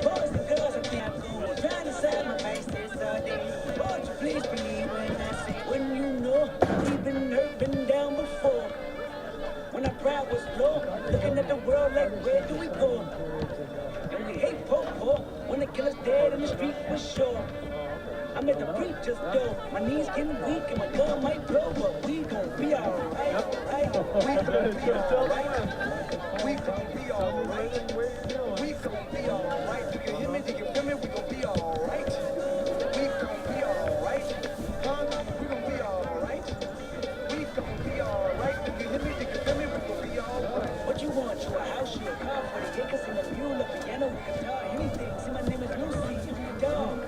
Boys and girls, I'm trying to sell my face this all day. Won't you please believe when I say, when you know we've been hurt, been down before. When our pride was low, looking at the world like, where do we go? And we hate po-po when they kill us dead in the street for sure. I'm at the preacher's door, my knees getting weak and my gun might blow, but we gon' be alright, right? We gon' be alright. We gon' be alright. We gon' be alright. Do you hear me? Do you feel me? We gon' be alright. We gon' be alright. Huh? We gon' be alright. We gon' be alright. Do you hear me? Do you feel me? We gon' be alright. What you want? You a house, you a car, 40 acres and a mule, a piano, a guitar, anything. See, my name is Lucy, dog.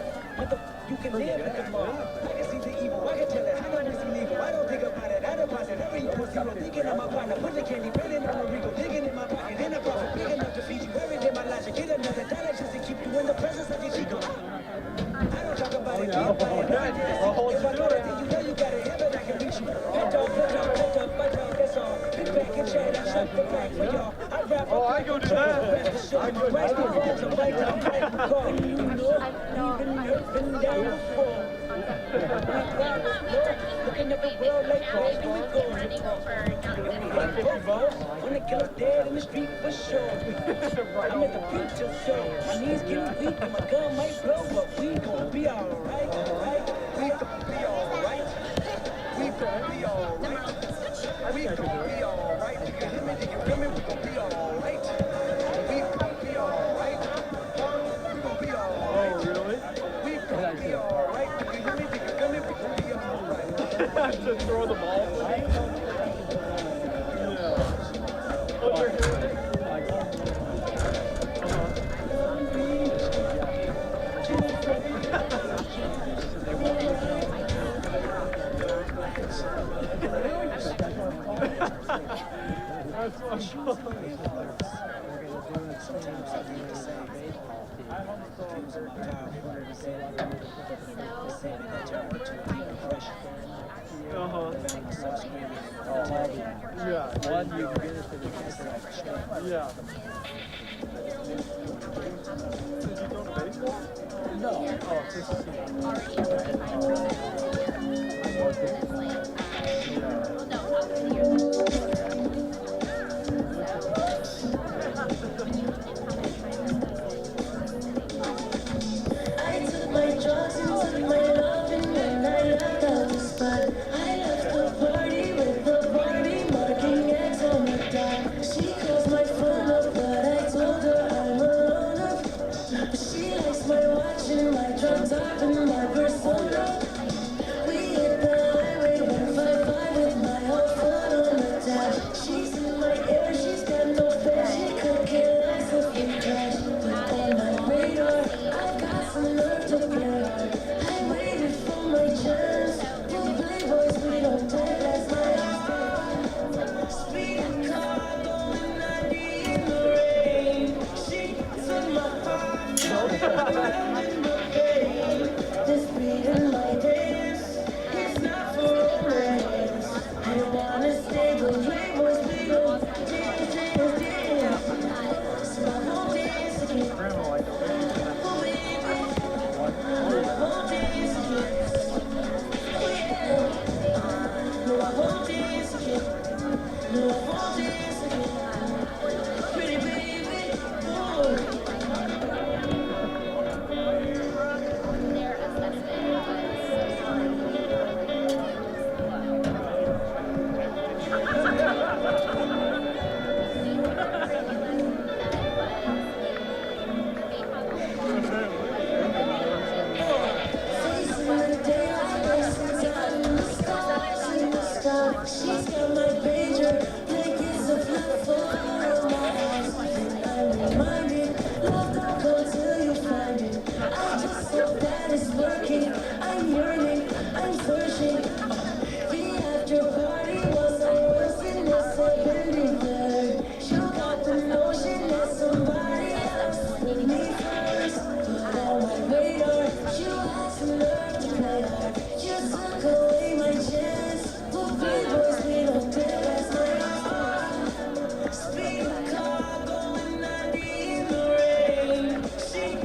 You can live in the mall. I can see the evil. I can tell it. How long is illegal? I don't think about it. I deposit every equal zero. Thinking of my partner. Put the candy. Raining on the Rico. Digging in my pocket. In a profit. Big enough to feed you. Every day my life. Get another dollar just to keep you in the presence of your Chico. I don't talk about it. If I go there, you know you got it. Heaven, I can reach you. Pet dog, that's all. Pick back and chat. I shut the back for y'all. I rap. Oh, I go do that. I go do that. You know, been down before. Looking at the world like, where do we go? When they kill us dead in the street for sure. I'm at the preacher's show. My knees getting weak and my gun might blow, but we gon' be alright, alright. We gon' be alright. We gon' be alright. We gon' be alright. Do you hear me? Do you feel me? We gon' be alright. We gon' be alright. We gon' be alright. Oh, really? We gon' be alright. Do you hear me? Do you feel me? We gon' be alright. Just throw the ball for me? Yeah. What's your favorite? That's so cool. Yeah. One you can get it for the yeah. Did you go to baseball? No. Oh, it's just I took my drugs and took my love and then I left out the spot. I left the party with the party marking X on the dot. She calls my phone up, but I told her I'm alone up. But she likes my watch and my drop top and my persona. We hit the highway 155 with my whole foot on the dash. She's in my ear, she's got no face, she could care less if you crash. But on my radar, I've got some nerve to play. I waited for my chance. You playboys, we don't take that's my house. Speeding car going 90 in the rain. She took my heart, in my vein. This beat in my dance, it's not for romance. I wanna stay, but playboys, we don't dance, dance, dance. So I won't dance again. Oh, baby. No, I won't dance again. Oh, yeah. No, I won't dance again. No, I won't dance again. Pretty baby. Oh. She's got my pager, like it's a platform of my house. I'm reminded, love don't go till you find it. I'm just so bad it's working. I'm yearning, I'm searching. The after party was a worse than a second third. You got the notion that somebody else put me first. But on my radar, you had some nerve to play hard. You took away my chance. Playboys, we don't dare, that's my heart. Speed car going 90 in the rain. She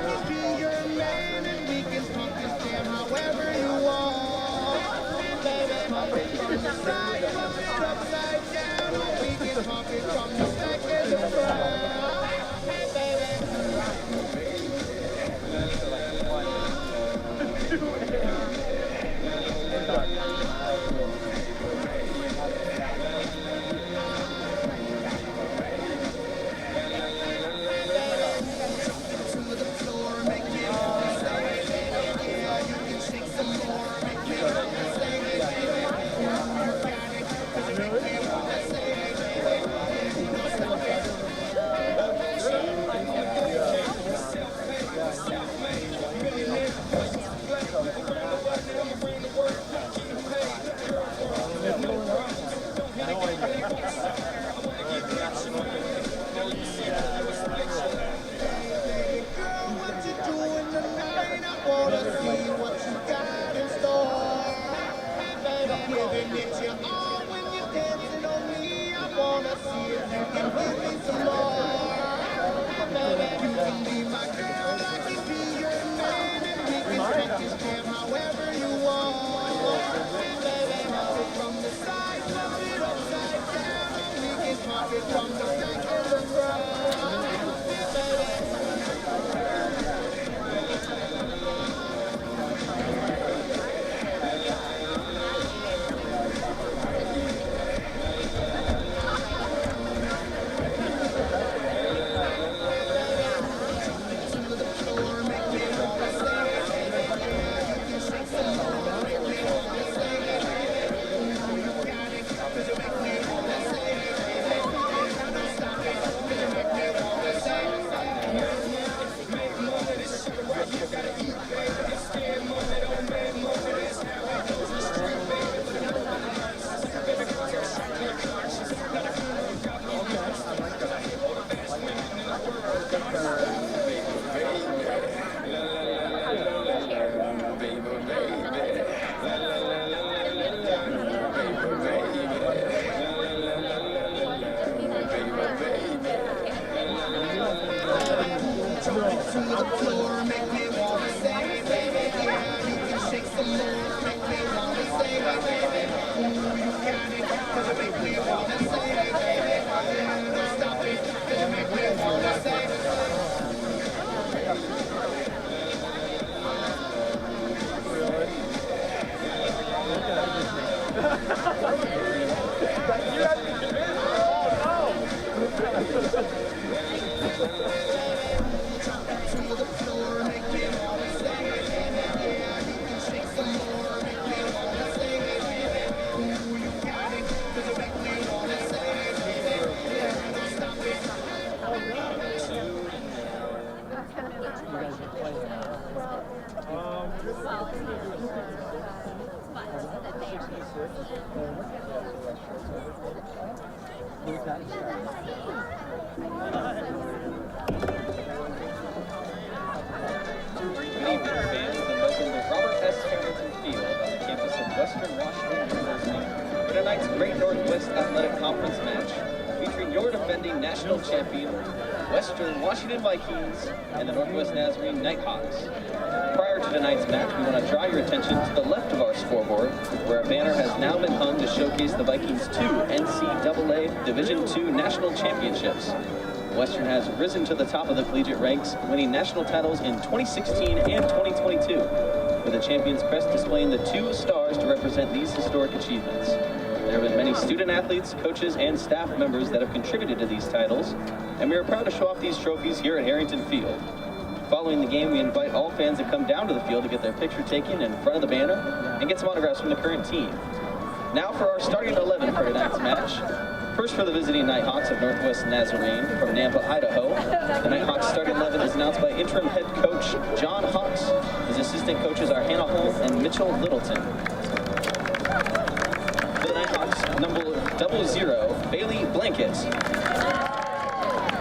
can be your man and we can pump this jam however you want. Baby, pump it from the side, pump it upside down. We can pump it from the back and the front. Baby. Harrington Field on the campus of Western Washington University for tonight's Great Northwest Athletic Conference match featuring your defending national champion, Western Washington Vikings, and the Northwest Nazarene Nighthawks. Prior to tonight's match, we want to draw your attention to the left of our scoreboard, where a banner has now been hung to showcase the Vikings' 2 NCAA Division II national championships. Western has risen to the top of the collegiate ranks, winning national titles in 2016 and 2022, with the champion's crest displaying the 2 stars to represent these historic achievements. There have been many student athletes, coaches, and staff members that have contributed to these titles, and we are proud to show off these trophies here at Harrington Field. Following the game, we invite all fans to come down to the field to get their picture taken in front of the banner and get some autographs from the current team. Now for our starting 11 for tonight's match. First for the visiting Nighthawks of Northwest Nazarene from Nampa, Idaho. The Nighthawks starting 11 is announced by interim head coach John Hawks. His assistant coaches are Hannah Holm and Mitchell Littleton. For the Nighthawks, number 00, Bailey Blanket.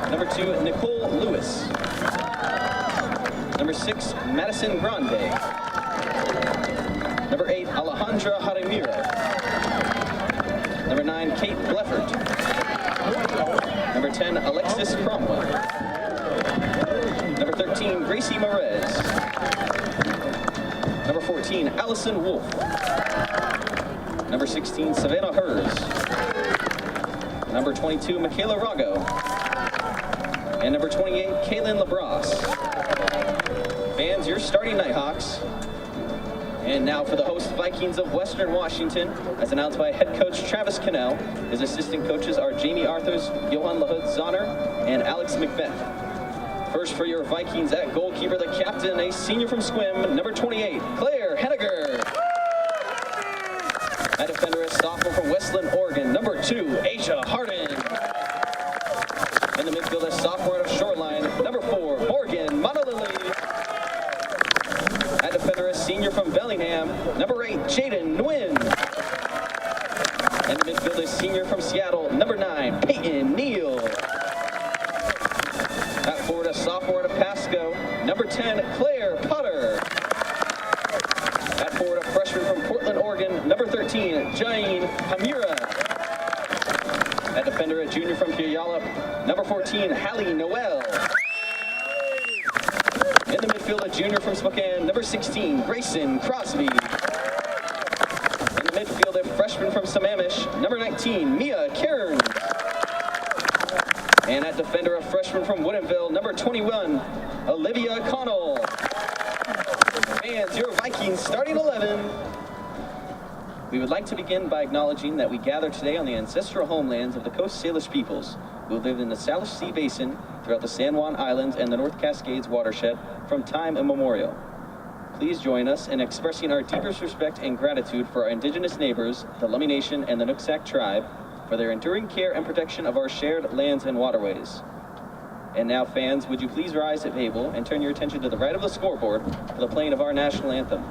Number 2, Nicole Lewis. Number 6, Madison Grande. Number 8, Alejandra Jaramiro. Number 9, Kate Bleffert. Number 10, Alexis Cromwell. Number 13, Gracie Morez. Number 14, Allison Wolf. Number 16, Savannah Hers. Number 22, Michaela Rago. And number 28, Kaylin Labrosse. Fans, your starting Nighthawks. And now for the host Vikings of Western Washington, as announced by head coach Travis Cannell. His assistant coaches are Jamie Arthurs, Johan Lahood Zahner, and Alex McBeth. First for your Vikings at goalkeeper, the captain, a senior from Squim, number 28, Claire Henniger. At defender, a sophomore from Westland, Oregon, number 2, Asia Harden. In the midfield, a sophomore out of Shoreline, number 4, Morgan Monolili. At defender, a senior from Bellingham, number 8, Jaden Nguyen. And the midfield, a senior from Seattle, number 9, Peyton Neal. At forward, a sophomore out of Pasco, number 10, Claire Potter. At forward, a freshman from Portland, Oregon, number 13, Jane Hamira. At defender, a junior from Puyallup, number 14, Hallie Noel. In the midfield, a junior from Spokane, number 16, Grayson Crosby. In the midfield, a freshman from Sammamish, number 19, Mia Cairns. And at defender, a freshman from Woodinville, number 21, Olivia Connell. Fans, your Vikings starting 11. We would like to begin by acknowledging that we gather today on the ancestral homelands of the Coast Salish peoples who lived in the Salish Sea Basin throughout the San Juan Islands and the North Cascades watershed from time immemorial. Please join us in expressing our deepest respect and gratitude for our indigenous neighbors, the Lummi Nation and the Nooksack tribe, for their enduring care and protection of our shared lands and waterways. And now, fans, would you please rise if able and turn your attention to the right of the scoreboard for the playing of our national anthem.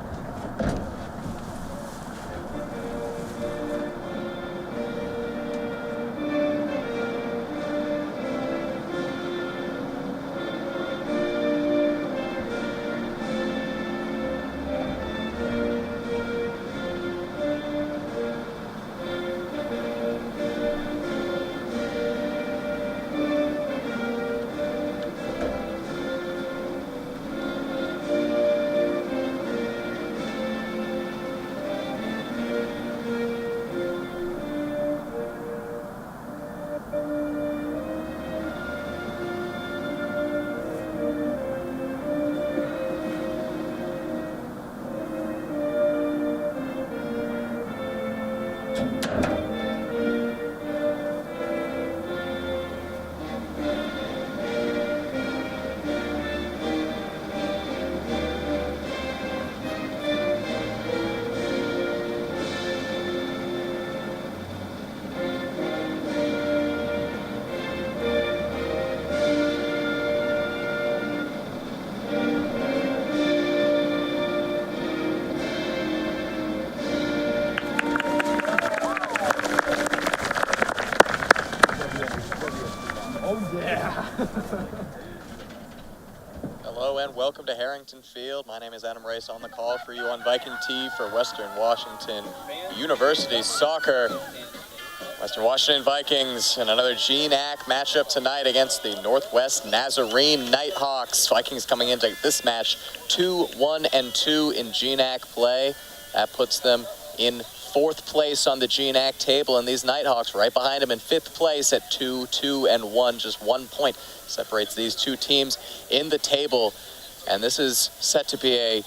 Hello and welcome to Harrington Field. My name is Adam Race on the call for you on Viking T for Western Washington University Soccer. Western Washington Vikings and another GNAC matchup tonight against the Northwest Nazarene Nighthawks. Vikings coming into this match 2-1-2 in GNAC play. That puts them in 4th place on the GNAC table, and these Nighthawks right behind them in 5th place at 2-2-1. Just 1 point separates these two teams in the table, and this is set to be a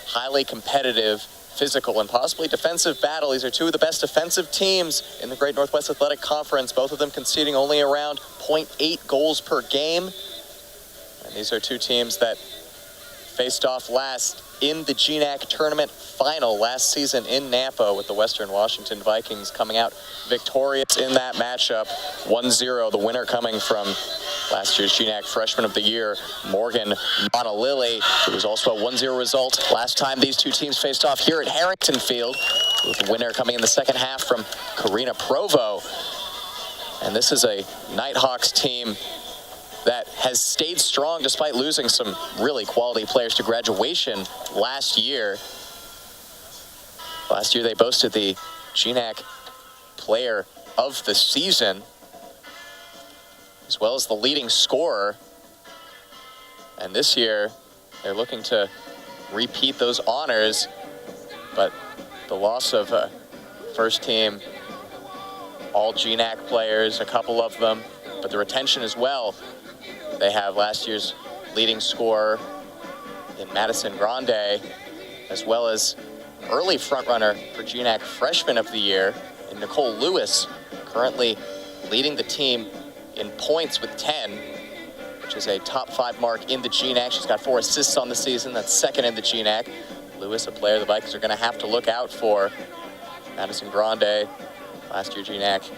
highly competitive, physical, and possibly defensive battle. These are two of the best defensive teams in the Great Northwest Athletic Conference, both of them conceding only around 0.8 goals per game. And these are two teams that faced off last in the GNAC tournament final last season in Nampa, with the Western Washington Vikings coming out victorious in that matchup, 1-0, the winner coming from last year's GNAC Freshman of the Year, Morgan Monolili. It was also a 1-0 result last time these two teams faced off here at Harrington Field, with the winner coming in the second half from Karina Provo. And this is a Nighthawks team that has stayed strong despite losing some really quality players to graduation last year. Last year they boasted the GNAC Player of the Season, as well as the leading scorer. And this year, they're looking to repeat those honors, but the loss of first team all GNAC players, a couple of them, but the retention as well. They have last year's leading scorer in Madison Grande, as well as early frontrunner for GNAC Freshman of the Year in Nicole Lewis, currently leading the team in points with 10, which is a top 5 mark in the GNAC. She's got 4 assists on the season. That's second in the GNAC. Lewis, a player the Vikings are going to have to look out for. Madison Grande, last year GNAC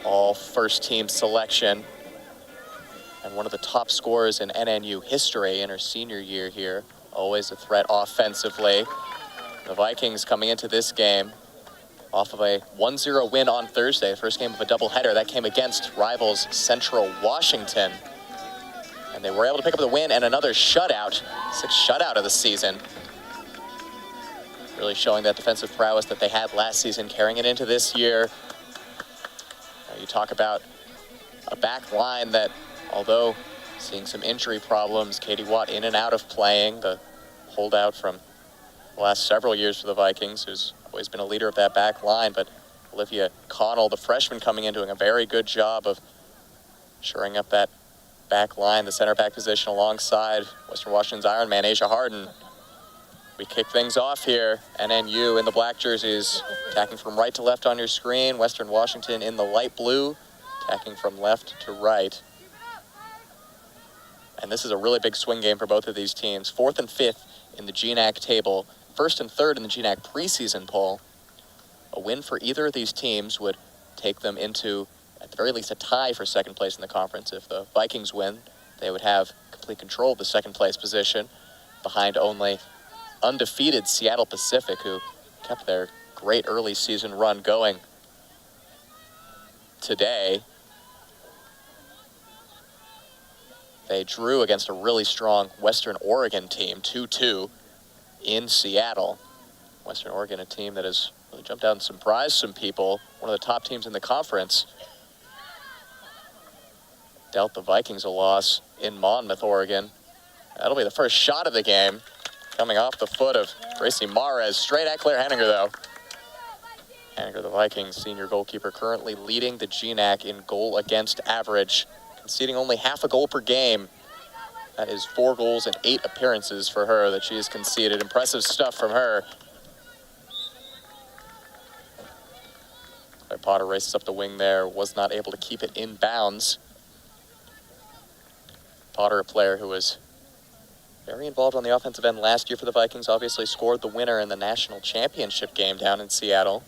all first team selection, and one of the top scorers in NNU history in her senior year here. Always a threat offensively. The Vikings coming into this game off of a 1-0 win on Thursday, the first game of a doubleheader. That came against rivals Central Washington. And they were able to pick up the win and another shutout, 6th shutout of the season. Really showing that defensive prowess that they had last season, carrying it into this year. You talk about a back line that, although seeing some injury problems, Katie Watt in and out of playing, the holdout from the last several years for the Vikings, who's always been a leader of that back line, but Olivia Connell, the freshman coming in, doing a very good job of shoring up that back line, the center back position alongside Western Washington's Ironman, Asia Harden. We kick things off here. NNU in the black jerseys, attacking from right to left on your screen. Western Washington in the light blue, attacking from left to right. And this is a really big swing game for both of these teams. 4th and 5th in the GNAC table, 1st and 3rd in the GNAC preseason poll. A win for either of these teams would take them into, at the very least, a tie for second place in the conference. If the Vikings win, they would have complete control of the second place position, behind only undefeated Seattle Pacific, who kept their great early season run going today. They drew against a really strong Western Oregon team, 2-2 in Seattle. Western Oregon, a team that has really jumped out and surprised some people, one of the top teams in the conference. Dealt the Vikings a loss in Monmouth, Oregon. That'll be the first shot of the game, coming off the foot of Gracie Mares, straight at Claire Henninger, though. Henninger, the Vikings senior goalkeeper, currently leading the GNAC in goal against average, conceding only half a goal per game. That is 4 goals and 8 appearances for her that she has conceded. Impressive stuff from her. Potter races up the wing there, was not able to keep it in bounds. Potter, a player who was very involved on the offensive end last year for the Vikings, obviously scored the winner in the national championship game down in Seattle.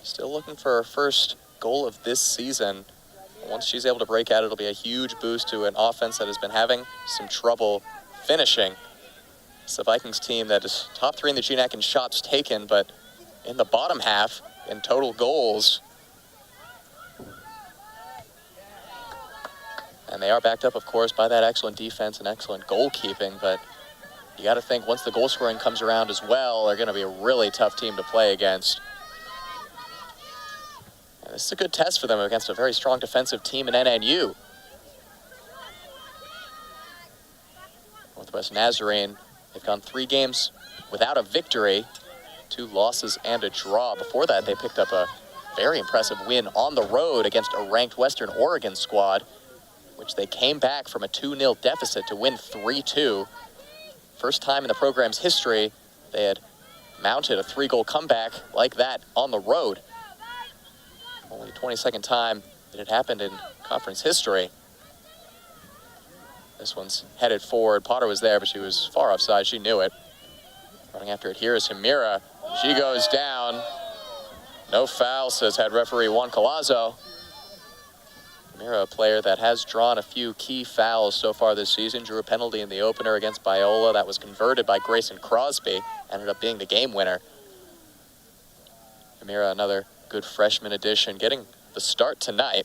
Still looking for her first goal of this season. Once she's able to break out, it'll be a huge boost to an offense that has been having some trouble finishing. It's the Vikings team that is top 3 in the GNAC in shots taken, but in the bottom half in total goals. And they are backed up, of course, by that excellent defense and excellent goalkeeping, but you got to think once the goal scoring comes around as well, they're going to be a really tough team to play against. And this is a good test for them against a very strong defensive team in NNU. Northwest Nazarene, they've gone 3 games without a victory, 2 losses and a draw. Before that, they picked up a very impressive win on the road against a ranked Western Oregon squad, which they came back from a 2-0 deficit to win 3-2. First time in the program's history they had mounted a 3-goal comeback like that on the road. Only the 22nd time it had happened in conference history. This one's headed forward. Potter was there, but she was far offside. She knew it. Running after it here is Himira. She goes down. No foul, says head referee Juan Colazo. Himira, a player that has drawn a few key fouls so far this season, drew a penalty in the opener against Biola that was converted by Grayson Crosby, ended up being the game winner. Himira, another good freshman addition, getting the start tonight.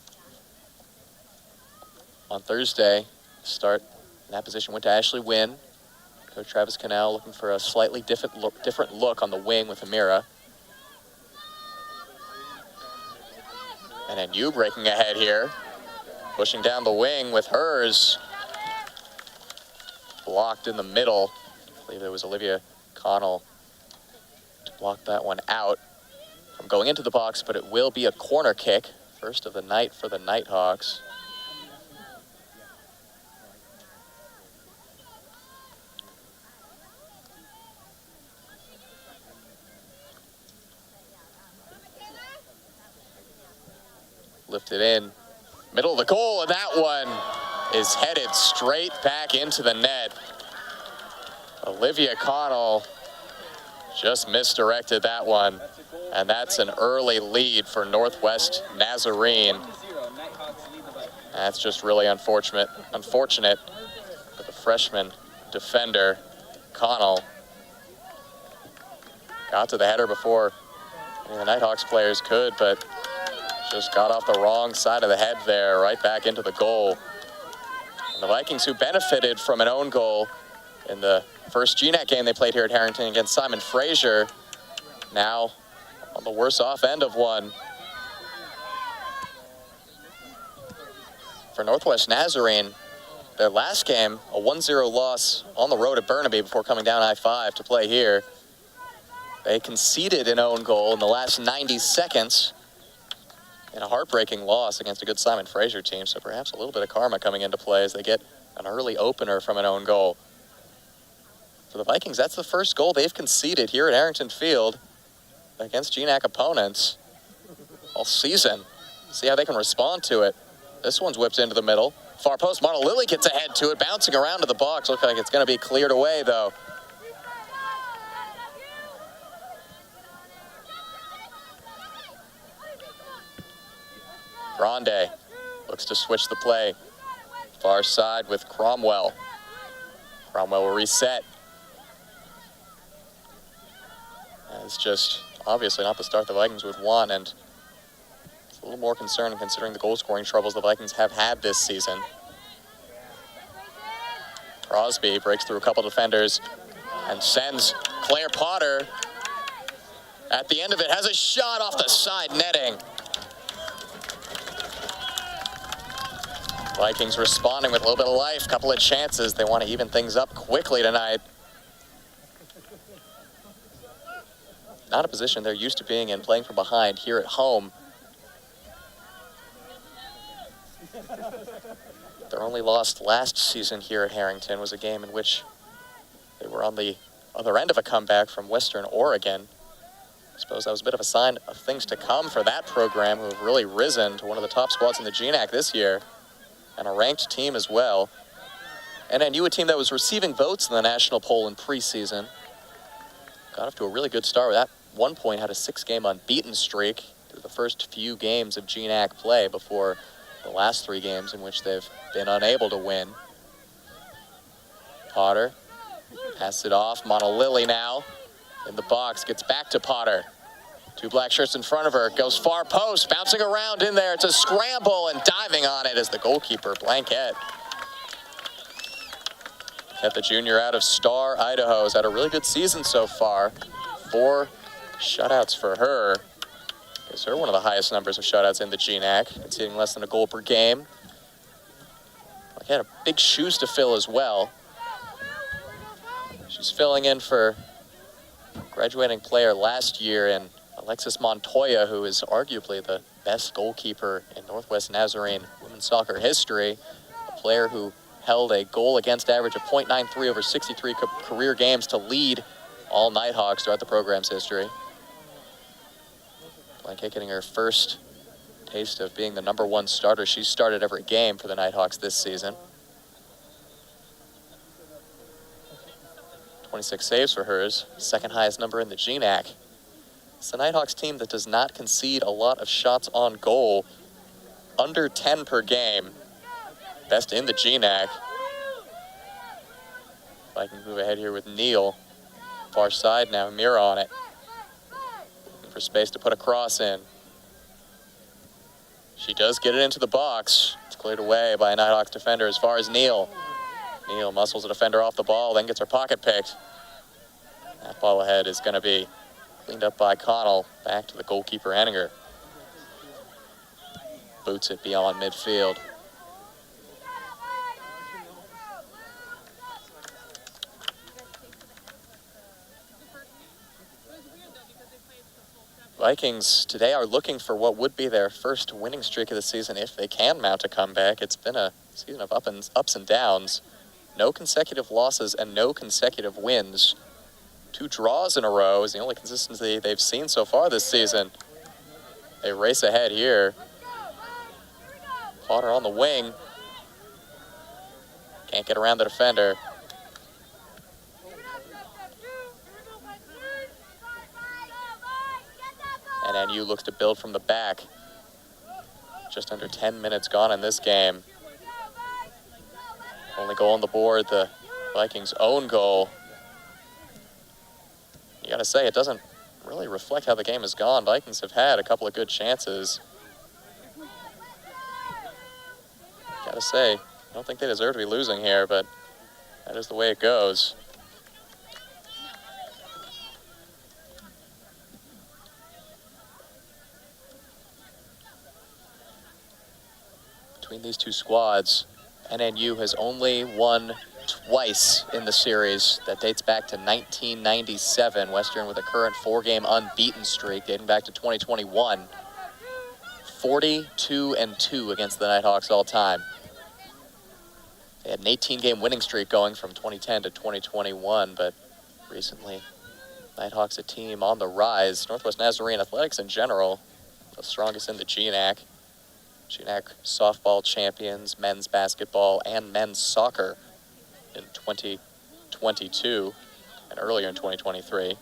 On Thursday, start in that position went to Ashley Wynn. Coach Travis Cannell looking for a slightly different look on the wing with Himira. And then you breaking ahead here. Pushing down the wing with hers. blocked in the middle. I believe it was Olivia Connell to block that one out from going into the box, but it will be a corner kick. First of the night for the Nighthawks. Lifted in, middle of the goal, and that one is headed straight back into the net. Olivia Connell just misdirected that one, and that's an early lead for Northwest Nazarene. That's just really unfortunate for the freshman defender, Connell. Got to the header before any of the Nighthawks players could, but just got off the wrong side of the head there, right back into the goal. And the Vikings, who benefited from an own goal in the first GNAC game they played here at Harrington against Simon Fraser, now on the worse off end of one. For Northwest Nazarene, their last game, a 1-0 loss on the road at Burnaby before coming down I-5 to play here. They conceded an own goal in the last 90 seconds in a heartbreaking loss against a good Simon Fraser team, so perhaps a little bit of karma coming into play as they get an early opener from an own goal. For the Vikings, that's the first goal they've conceded here at Harrington Field against GNAC opponents all season. See how they can respond to it. This one's whipped into the middle. Far post, Monolili gets ahead to it, bouncing around to the box. Looks like it's going to be cleared away, though. Grande looks to switch the play. Far side with Cromwell. Cromwell will reset. It's just obviously not the start the Vikings would want, and it's a little more concerning considering the goal-scoring troubles the Vikings have had this season. Crosby breaks through a couple defenders and sends Claire Potter. At the end of it, has a shot off the side netting. Vikings responding with a little bit of life, couple of chances. They want to even things up quickly tonight. Not a position they're used to being in, playing from behind here at home. Their only loss last season here at Harrington was a game in which they were on the other end of a comeback from Western Oregon. I suppose that was a bit of a sign of things to come for that program, who have really risen to one of the top squads in the GNAC this year, and a ranked team as well. And a team that was receiving votes in the national poll in preseason. Got off to a really good start with that. 1 point, had a 6-game unbeaten streak through the first few games of GNAC play before the last 3 games in which they've been unable to win. Potter passes it off. Monolili now in the box, gets back to Potter. 2 black shirts in front of her, goes far post, bouncing around in there. It's a scramble, and diving on it is the goalkeeper, Blanquette. Kept the junior out of Star, Idaho. Has had a really good season so far. 4 shutouts for her. Gives her one of the highest numbers of shutouts in the GNAC, conceding less than a goal per game. Blanquette had big shoes to fill as well. She's filling in for graduating player last year in Alexis Montoya, who is arguably the best goalkeeper in Northwest Nazarene women's soccer history. A player who held a goal against average of .93 over 63 career games to lead all Nighthawks throughout the program's history. Blanquette getting her first taste of being the #1 starter. She's started every game for the Nighthawks this season. 26 saves for hers, second highest number in the GNAC. It's the Nighthawks team that does not concede a lot of shots on goal, under 10 per game, best in the GNAC. If I can move ahead here with Neal, far side now, Mira on it. Looking for space to put a cross in. She does get it into the box. It's cleared away by a Nighthawks defender as far as Neal. Neal muscles a defender off the ball, then gets her pocket picked. That ball ahead is going to be cleaned up by Connell. Back to the goalkeeper, Henninger. Boots it beyond midfield. Vikings today are looking for what would be their first winning streak of the season if they can mount a comeback. It's been a season of ups and downs. No consecutive losses and no consecutive wins. 2 draws in a row is the only consistency they've seen so far this season. They race ahead here. Potter on the wing. Can't get around the defender. And NU looks to build from the back. Just under 10 minutes gone in this game. Only goal on the board, the Vikings' own goal. You gotta say, it doesn't really reflect how the game has gone. Vikings have had a couple of good chances. Gotta say, I don't think they deserve to be losing here, but that is the way it goes. Between these two squads, NNU has only won twice in the series. That dates back to 1997. Western with a current 4-game unbeaten streak dating back to 2021. 42-2 against the Nighthawks all time. They had an 18-game winning streak going from 2010 to 2021, but recently, Nighthawks a team on the rise. Northwest Nazarene athletics in general, the strongest in the GNAC. GNAC softball champions, men's basketball, and men's soccer in 2022 and earlier in 2023.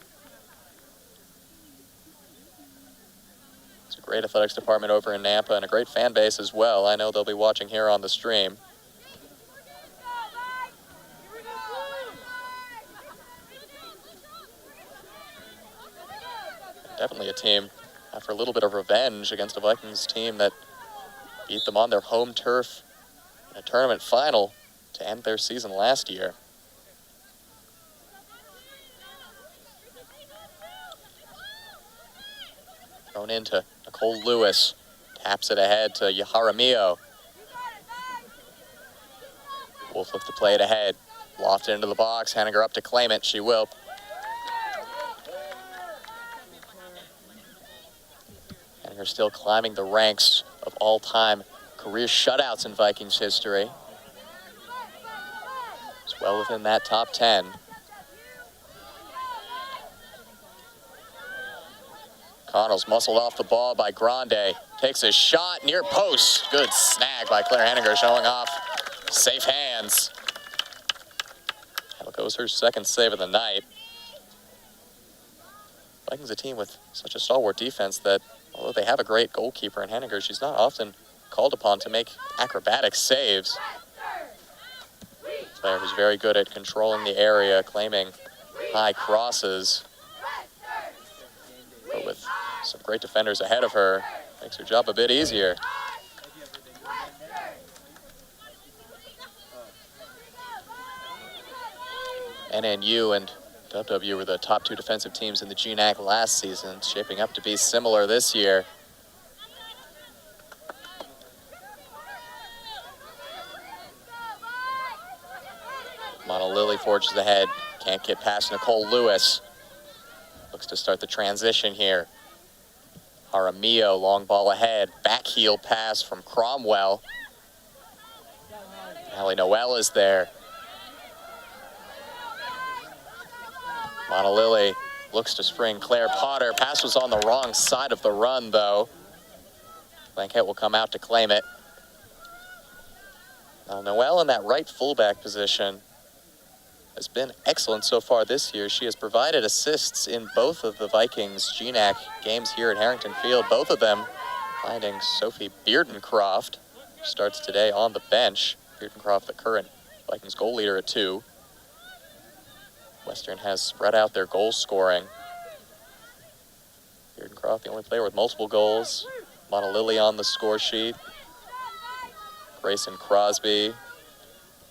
It's a great athletics department over in Nampa and a great fan base as well. I know they'll be watching here on the stream. Definitely a team after a little bit of revenge against a Vikings team that beat them on their home turf in a tournament final to end their season last year. Thrown into Nicole Lewis, taps it ahead to Yaharamio. Wolf looks to play it ahead, lofted into the box, handing her up to claim it. She will. And her still climbing the ranks of all-time career shutouts in Vikings history. It's well within that top 10. Connell's muscled off the ball by Grande. Takes a shot near post. Good snag by Claire Henninger, showing off safe hands. That goes her second save of the night. Vikings a team with such a stalwart defense that although they have a great goalkeeper in Henninger, she's not often called upon to make acrobatic saves. Claire, who's very good at controlling the area, claiming high crosses. But with some great defenders ahead of her, makes her job a bit easier. NNU and WWU were the top 2 defensive teams in the GNAC last season. It's shaping up to be similar this year. Lily forges ahead, can't get past Nicole Lewis. Looks to start the transition here. Jaramillo, long ball ahead, back heel pass from Cromwell. Allie Noel is there. Monolily looks to spring Claire Potter. Pass was on the wrong side of the run, though. Blanquette will come out to claim it. Now, Noel in that right fullback position has been excellent so far this year. She has provided assists in both of the Vikings GNAC games here at Harrington Field. Both of them finding Sophie Beardencroft. Starts today on the bench. Beardencroft, the current Vikings goal leader at 2. Western has spread out their goal scoring. Beardencroft, the only player with multiple goals. Monolily on the score sheet. Grayson Crosby,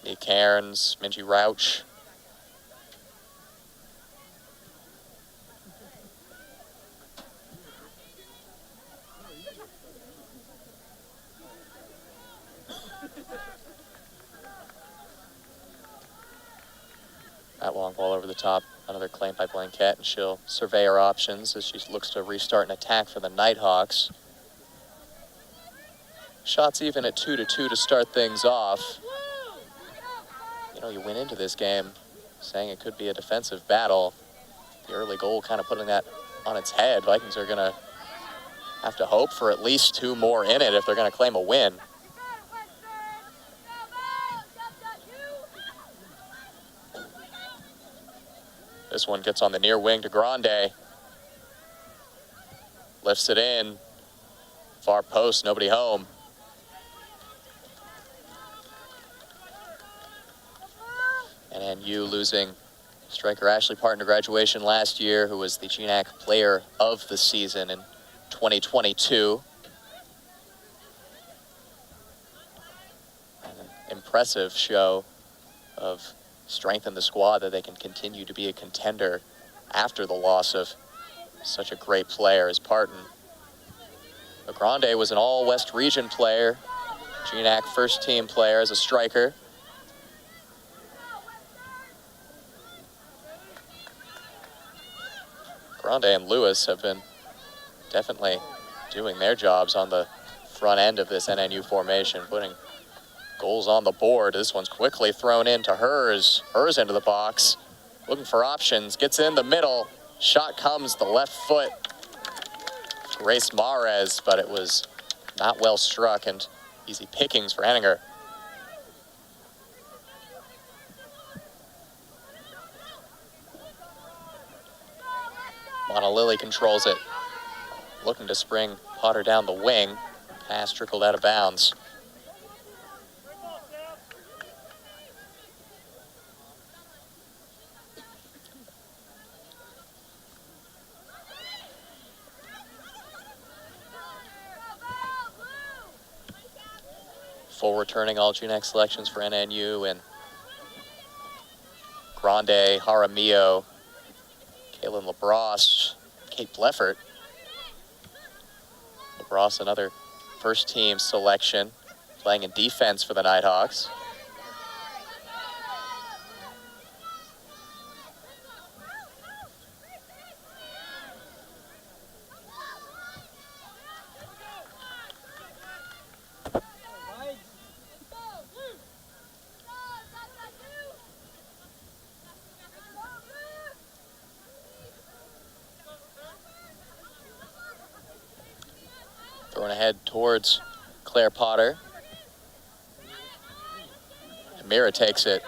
Nee Cairns, Minji Rauch. That long ball over the top Another claim by Blanquette, and she'll survey her options as she looks to restart an attack for the Nighthawks. Shots even at 2-2 to start things off. You know, you went into this game saying it could be a defensive battle. The early goal kind of putting that on its head. Vikings are going to have to hope for at least 2 more in it if they're going to claim a win. This one gets on the near wing to Grande. Lifts it in. Far post, nobody home. And NU losing striker Ashley Parton to graduation last year, who was the GNAC Player of the Season in 2022. An impressive show of strength in the squad that they can continue to be a contender after the loss of such a great player as Parton. But Grande was an all-West region player, GNAC first team player as a striker. Grande and Lewis have been definitely doing their jobs on the front end of this NNU formation, putting goals on the board. This one's quickly thrown into Hers into the box, looking for options, gets in the middle, shot comes the left foot. Grace Mares, but it was not well struck and easy pickings for Henninger. Monolily controls it, looking to spring Potter down the wing. Pass trickled out of bounds. Full returning all GNAC selections for NNU and Grande, Jaramillo, Kaylin LaBrosse, Kate Bleffert. LaBrosse, another first team selection, playing in defense for the Nighthawks. Throwing ahead towards Claire Potter. And Mira takes it.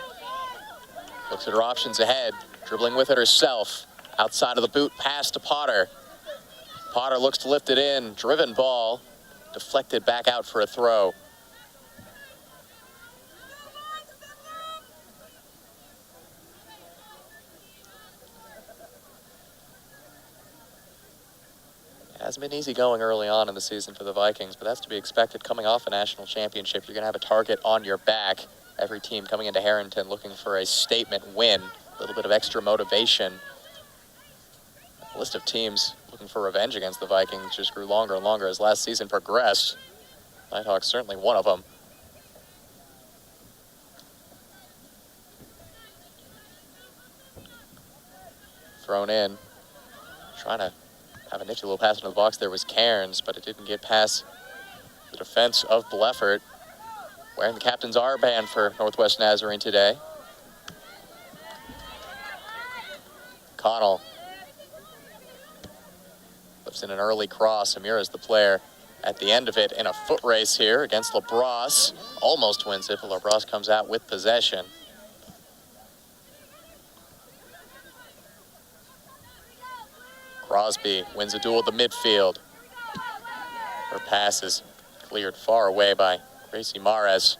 Looks at her options ahead. Dribbling with it herself. Outside of the boot, pass to Potter. Potter looks to lift it in. Driven ball. Deflected back out for a throw. Hasn't been easy going early on in the season for the Vikings, but that's to be expected coming off a national championship. You're going to have a target on your back. Every team coming into Harrington looking for a statement win, a little bit of extra motivation. The list of teams looking for revenge against the Vikings just grew longer and longer as last season progressed. Nighthawks certainly one of them. Thrown in, trying to have a nifty little pass into the box. There was Cairns, but it didn't get past the defense of Bleffert. Wearing the captain's armband for Northwest Nazarene today. Connell lifts in an early cross. Amira's the player at the end of it in a foot race here against LaBrosse. Almost wins it, but LaBrosse comes out with possession. Crosby wins a duel at the midfield. Her pass is cleared far away by Gracie Mares.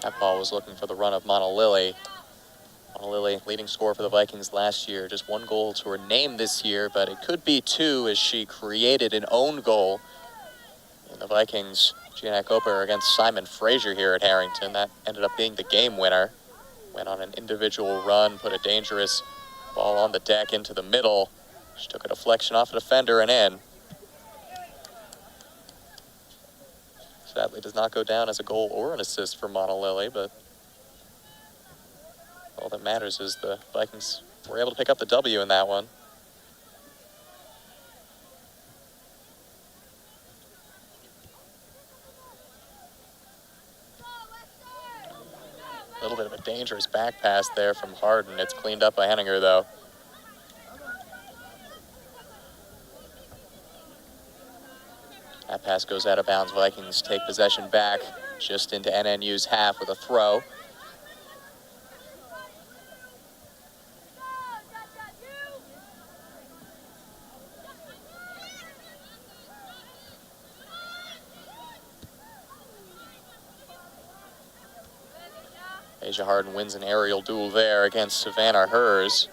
That ball was looking for the run of Monolily. Monolily, leading scorer for the Vikings last year. Just 1 goal to her name this year, but it could be 2 as she created an own goal in the Vikings GNAC opener against Simon Fraser here at Harrington. That ended up being the game winner. Went on an individual run, put a dangerous ball on the deck into the middle. She took a deflection off a defender and in. Sadly does not go down as a goal or an assist for Monolily, but all that matters is the Vikings were able to pick up the W in that one. A little bit of a dangerous back pass there from Harden. It's cleaned up by Henninger, though. That pass goes out of bounds. Vikings take possession back just into NNU's half with a throw. Asia Harden wins an aerial duel there against Savannah Hers.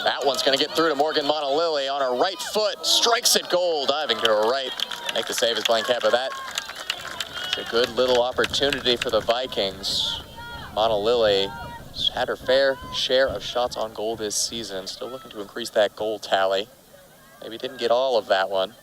That one's going to get through to Morgan Monolily on her right foot. Strikes it goal, diving to her right. Make the save as Blanquette, but that is a good little opportunity for the Vikings. Monolily had her fair share of shots on goal this season. Still looking to increase that goal tally. Maybe didn't get all of that one.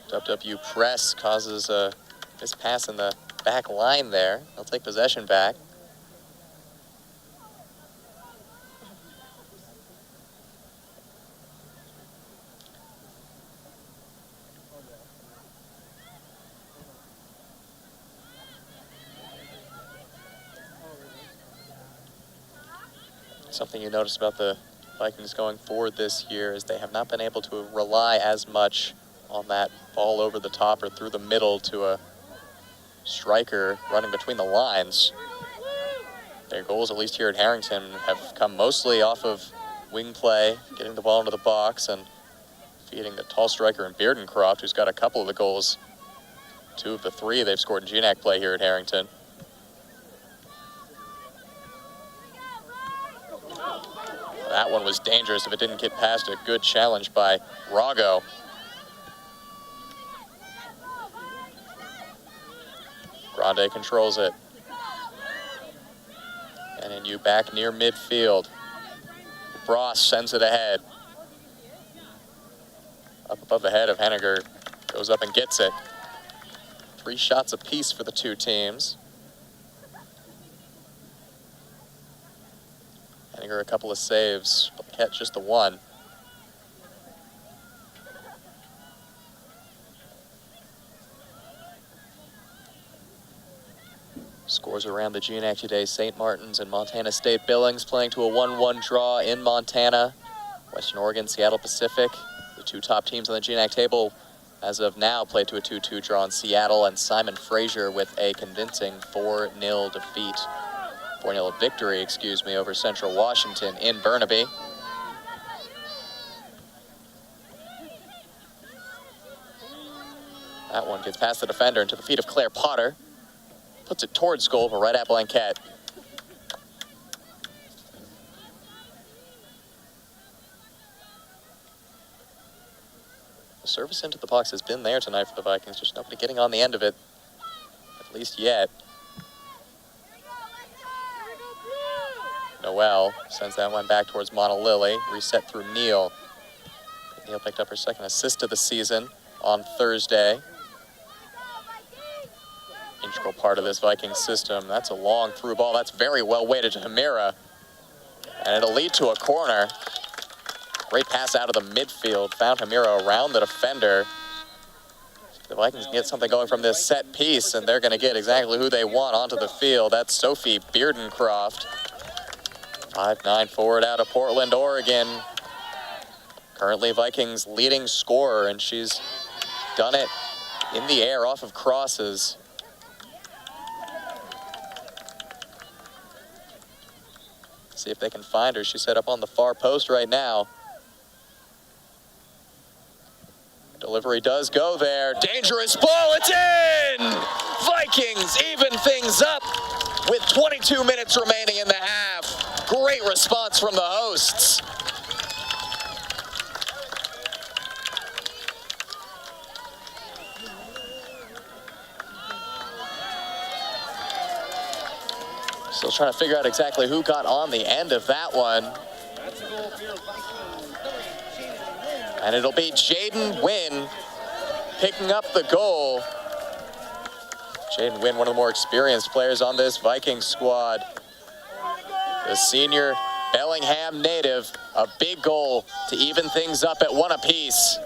WWU press causes a mispass in the back line there. They'll take possession back. Something you notice about the Vikings going forward this year is they have not been able to rely as much on that ball over the top or through the middle to a striker running between the lines. Their goals, at least here at Harrington, have come mostly off of wing play, getting the ball into the box and feeding the tall striker in Beardencroft, who's got a couple of the goals. 2 of the 3 they've scored in GNAC play here at Harrington. That one was dangerous if it didn't get past a good challenge by Rago. Grande controls it. NNU back near midfield. Bross sends it ahead. Up above the head of Henninger. Goes up and gets it. 3 shots apiece for the 2 teams. Henninger a couple of saves. Blanquette just the 1. Scores around the GNAC today. St. Martin's and Montana State Billings playing to a 1-1 draw in Montana. Western Oregon, Seattle Pacific, the 2 top teams on the GNAC table as of now, played to a 2-2 draw in Seattle, and Simon Fraser with a convincing 4-0 defeat. 4-0 victory, excuse me, over Central Washington in Burnaby. That one gets past the defender into the feet of Claire Potter. Puts it towards goal, but right at Blanquette. The service into the box has been there tonight for the Vikings. Just nobody getting on the end of it, at least yet. Noel sends that one back towards Monolily. Reset through Neal. Neal picked up her 2nd assist of the season on Thursday. Integral part of this Viking system. That's a long through ball. That's very well weighted to Hamira. And it'll lead to a corner. Great pass out of the midfield. Found Hamira around the defender. The Vikings can get something going from this set piece, and they're going to get exactly who they want onto the field. That's Sophie Beardencroft. 5'9" forward out of Portland, Oregon. Currently Vikings leading scorer, and she's done it in the air off of crosses. See if they can find her. She's set up on the far post right now. Delivery does go there. Dangerous ball, it's in! Vikings even things up with 22 minutes remaining in the half. Great response from the hosts. Still trying to figure out exactly who got on the end of that one. And it'll be Jaden Wynn picking up the goal. Jaden Wynn, one of the more experienced players on this Vikings squad. The senior Bellingham native, a big goal to even things up at 1 apiece.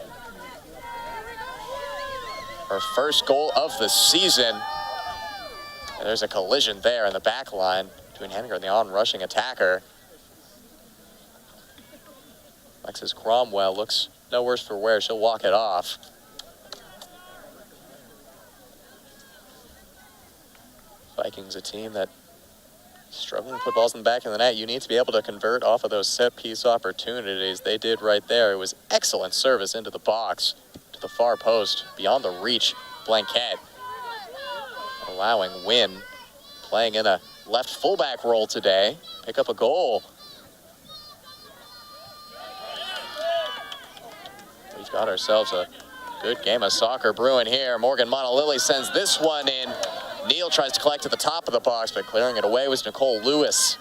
Her first goal of the season. And there's a collision there in the back line between Henniger and the on-rushing attacker. Alexis Cromwell looks no worse for wear. She'll walk it off. Vikings, a team that struggling to put balls in the back of the net. You need to be able to convert off of those set-piece opportunities. They did right there. It was excellent service into the box, to the far post, beyond the reach. Blanquette allowing Wynn, playing in a left fullback role today, pick up a goal. We've got ourselves a good game of soccer brewing here. Morgan Montalili sends this one in. Neal tries to collect at the top of the box, but clearing it away was Nicole Lewis.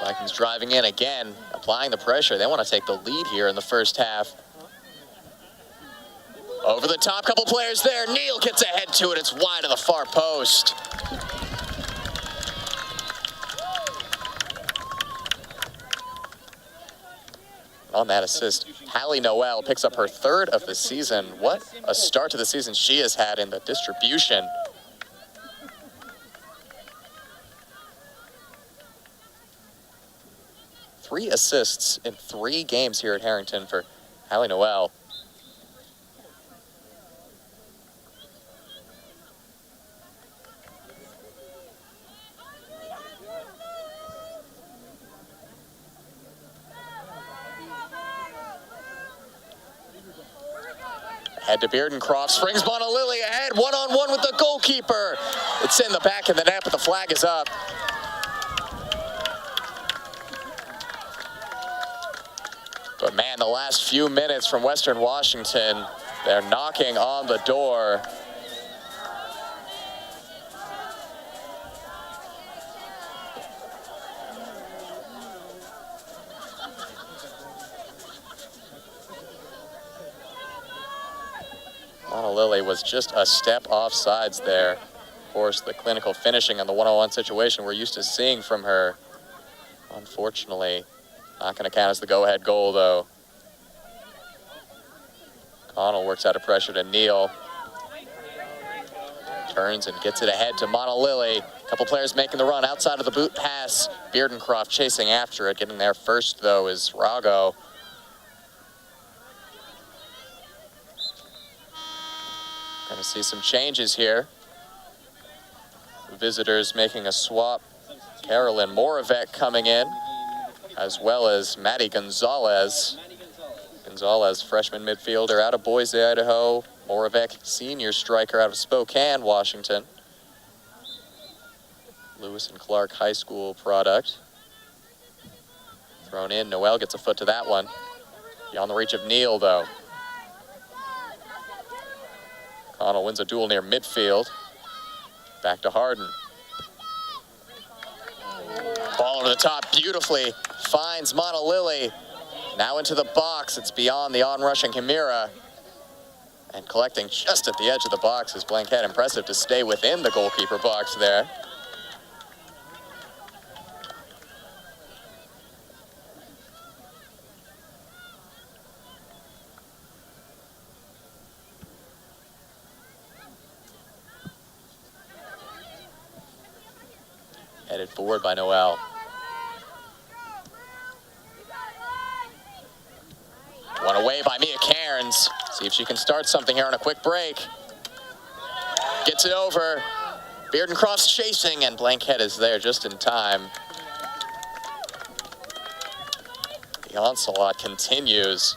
Vikings driving in again, applying the pressure. They want to take the lead here in the first half. Over the top, couple players there. Neal gets ahead to it. It's wide of the far post. On that assist, Hallie Noel picks up her 3rd of the season. What a start to the season she has had in the distribution. Three assists in 3 games here at Harrington for Hallie Noel. Head to Beardencroft, springs Montalili ahead, one-on-one with the goalkeeper. It's in the back of the net, but the flag is up. But man, the last few minutes from Western Washington, they're knocking on the door. Montalili was just a step off sides there. Of course, the clinical finishing on the one-on-one situation we're used to seeing from her. Unfortunately, not going to count as the go-ahead goal, though. Connell works out of pressure to Neal. Turns and gets it ahead to Montalili. A couple players making the run outside of the boot pass. Beardencroft chasing after it. Getting there first, though, is Rago. Going to see some changes here. Visitors making a swap. Carolyn Moravec coming in, as well as Maddie Gonzalez. Gonzalez, freshman midfielder out of Boise, Idaho. Moravec, senior striker out of Spokane, Washington. Lewis and Clark High School product. Thrown in, Noel gets a foot to that one. Beyond the reach of Neal, though. Connell wins a duel near midfield. Back to Harden. Ball over the top beautifully. Finds Montalili. Now into the box. It's beyond the on-rushing Himira. And collecting just at the edge of the box is Blanquette. Impressive to stay within the goalkeeper box there. Headed forward by Noel. One away by Mia Cairns. See if she can start something here on a quick break. Gets it over. Beardencroft's chasing, and Blanquette is there just in time. The onslaught continues.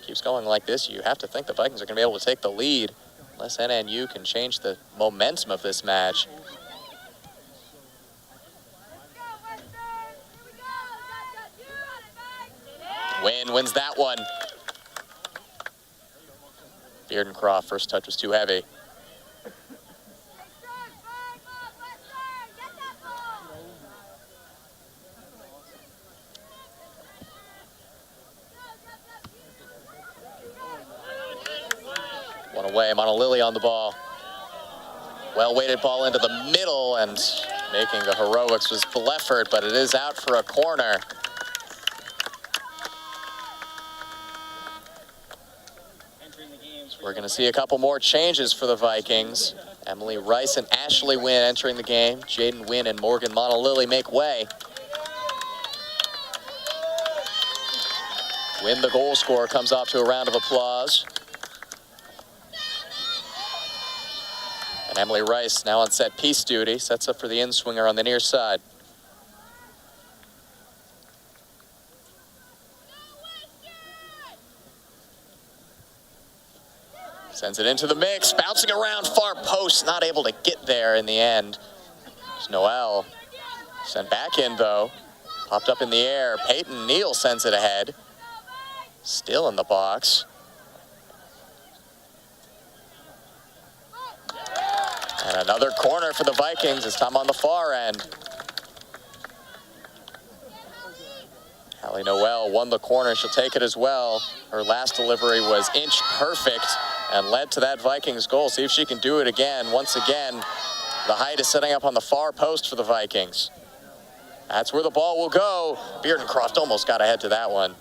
Keeps going like this. You have to think the Vikings are going to be able to take the lead unless NNU can change the momentum of this match. Wynn wins that one. Beardencroft, first touch was too heavy. One away, Monolili on the ball. Well-weighted ball into the middle, and making the heroics was Bleffert, but it is out for a corner. We're going to see a couple more changes for the Vikings. Emily Rice and Ashley Wynn entering the game. Jaden Wynn and Morgan Monolili make way. Wynn, the goal scorer, comes off to a round of applause. And Emily Rice now on set piece duty, sets up for the in-swinger on the near side. Sends it into the mix, bouncing around far post, not able to get there in the end. There's Noel. Sent back in though. Popped up in the air. Peyton Neal sends it ahead. Still in the box. And another corner for the Vikings, this time on the far end. Hallie Noel won the corner, she'll take it as well. Her last delivery was inch perfect and led to that Vikings goal. See if she can do it again. Once again, the height is setting up on the far post for the Vikings. That's where the ball will go. Beardencroft almost got ahead to that one.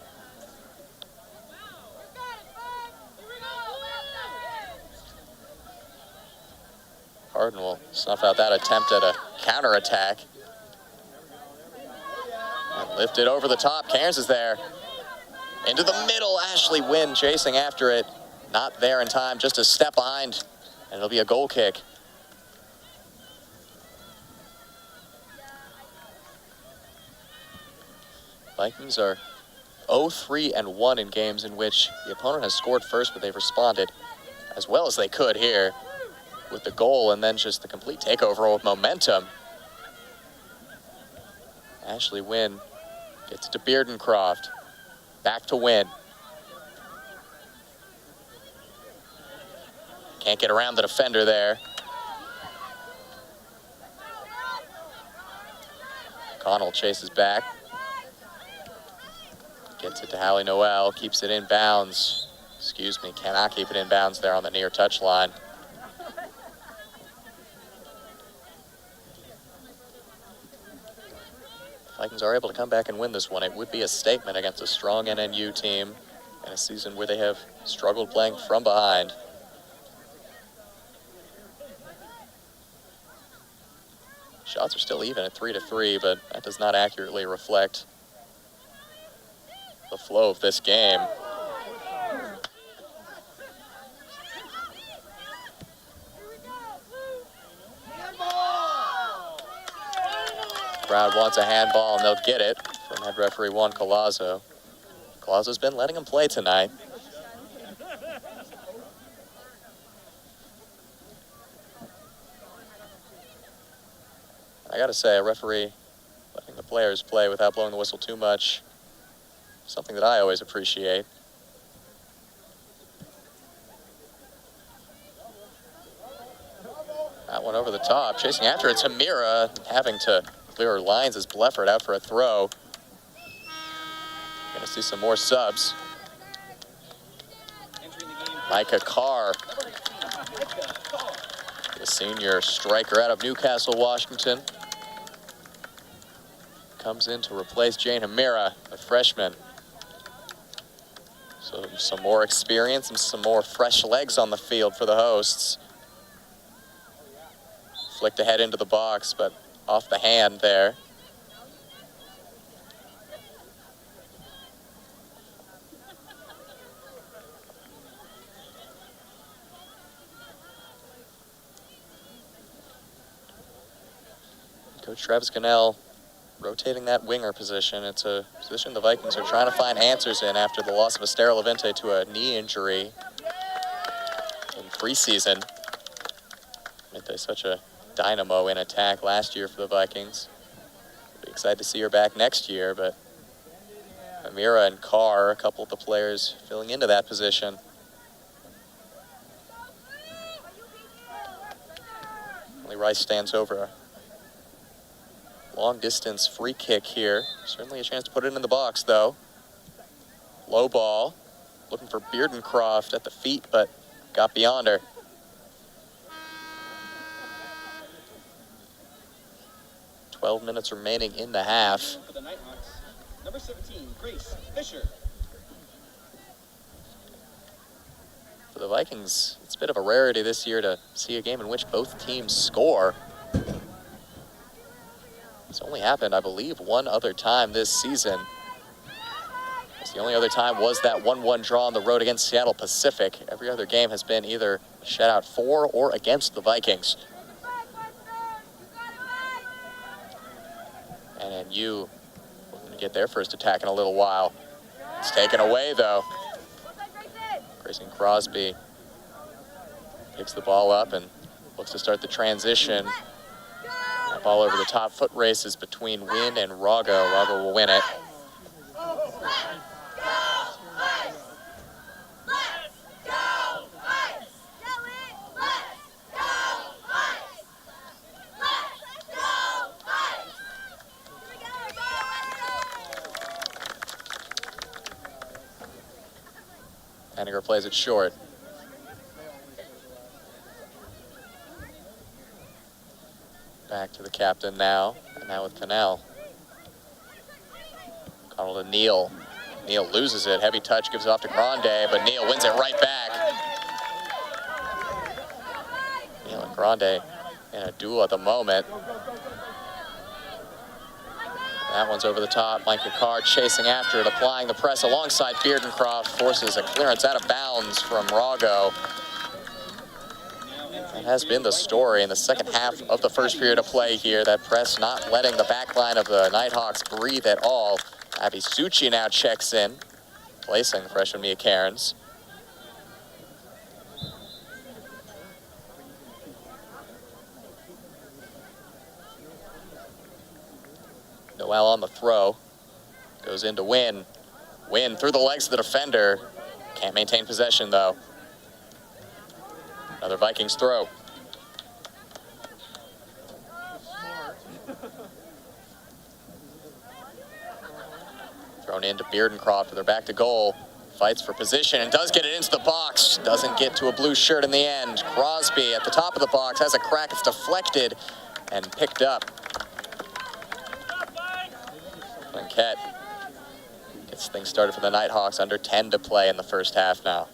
Harden will snuff out that attempt at a counterattack. And lift it over the top. Cairns is there. Into the middle, Ashley Wynn chasing after it. Not there in time, just a step behind, and it'll be a goal kick. Vikings are 0-3-1 in games in which the opponent has scored first, but they've responded as well as they could here with the goal and then just the complete takeover with momentum. Ashley Wynn gets it to Beardencroft. Back to Wynn. Can't get around the defender there. Connell chases back. Gets it to Hallie Noel, keeps it in bounds. Excuse me, cannot keep it in bounds there on the near touchline. Vikings are able to come back and win this one. It would be a statement against a strong NNU team in a season where they have struggled playing from behind. Shots are still even at 3-3, but that does not accurately reflect the flow of this game. Crowd wants a handball, and they'll get it from head referee Juan Collazo. Collazo's been letting him play tonight. I gotta say, a referee letting the players play without blowing the whistle too much, something that I always appreciate. That one over the top, chasing after it, Tamira having to clear her lines as Bleffert out for a throw. Gonna see some more subs. Micah Carr, the senior striker out of Newcastle, Washington, comes in to replace Jane Hamira, a freshman. So some more experience and some more fresh legs on the field for the hosts. Flicked ahead into the box, but off the hand there. Coach Travis Cannell rotating that winger position. It's a position the Vikings are trying to find answers in after the loss of Esther Levente to a knee injury in preseason. They're such a dynamo in attack last year for the Vikings. We'll be excited to see her back next year, but Mira and Carr, a couple of the players filling into that position. Rice stands over a long distance free kick here. Certainly a chance to put it in the box though. Low ball, looking for Beardencroft at the feet, but got beyond her. "12 minutes remaining in the half. For the Nighthawks, number 17, Grace Fisher. For the Vikings, it's a bit of a rarity this year to see a game in which both teams score. It's only happened, I believe, one other time this season. The only other time was that 1-1 draw on the road against Seattle Pacific. Every other game has been either a shutout for or against the Vikings. And NU going to get their first attack in a little while. It's taken away, though. Grayson Crosby picks the ball up and looks to start the transition. That ball over the top. Foot races between Wynn and Rago. Rago will win it. Henniger plays it short. Back to the captain now, and now with Cannell. Connell to Neal. Neal loses it. Heavy touch, gives it off to Grande, but Neal wins it right back. Neal and Grande in a duel at the moment. That one's over the top. Mike Carr chasing after it, applying the press alongside Beardencroft, forces a clearance out of bounds from Rago. That has been the story in the second half of the first period of play here. That press not letting the back line of the Nighthawks breathe at all. Abby Succi now checks in, placing freshman Mia Cairns. Noel on the throw. Goes in to Wynn. Wynn through the legs of the defender. Can't maintain possession, though. Another Vikings throw. Thrown into Beardencroft with her back to goal. Fights for position and does get it into the box. Doesn't get to a blue shirt in the end. Crosby at the top of the box has a crack. It's deflected and picked up. Blanquette gets things started for the Nighthawks. Under 10 to play in the first half now.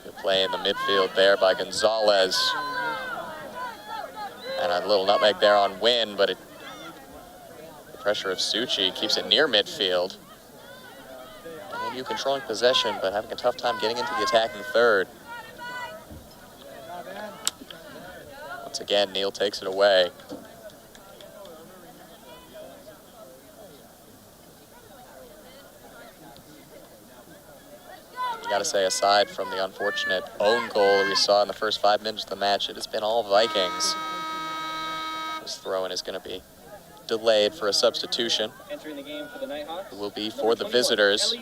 Good play in the midfield there by Gonzalez. And a little nutmeg there on Wynn, but the pressure of Succi keeps it near midfield. You controlling possession, but having a tough time getting into the attacking third. Once again, Neal takes it away. You gotta say, aside from the unfortunate own goal we saw in the first 5 minutes of the match, it has been all Vikings. This throw-in is gonna be delayed for a substitution. Entering the game for the Nighthawks. It will be for the visitors.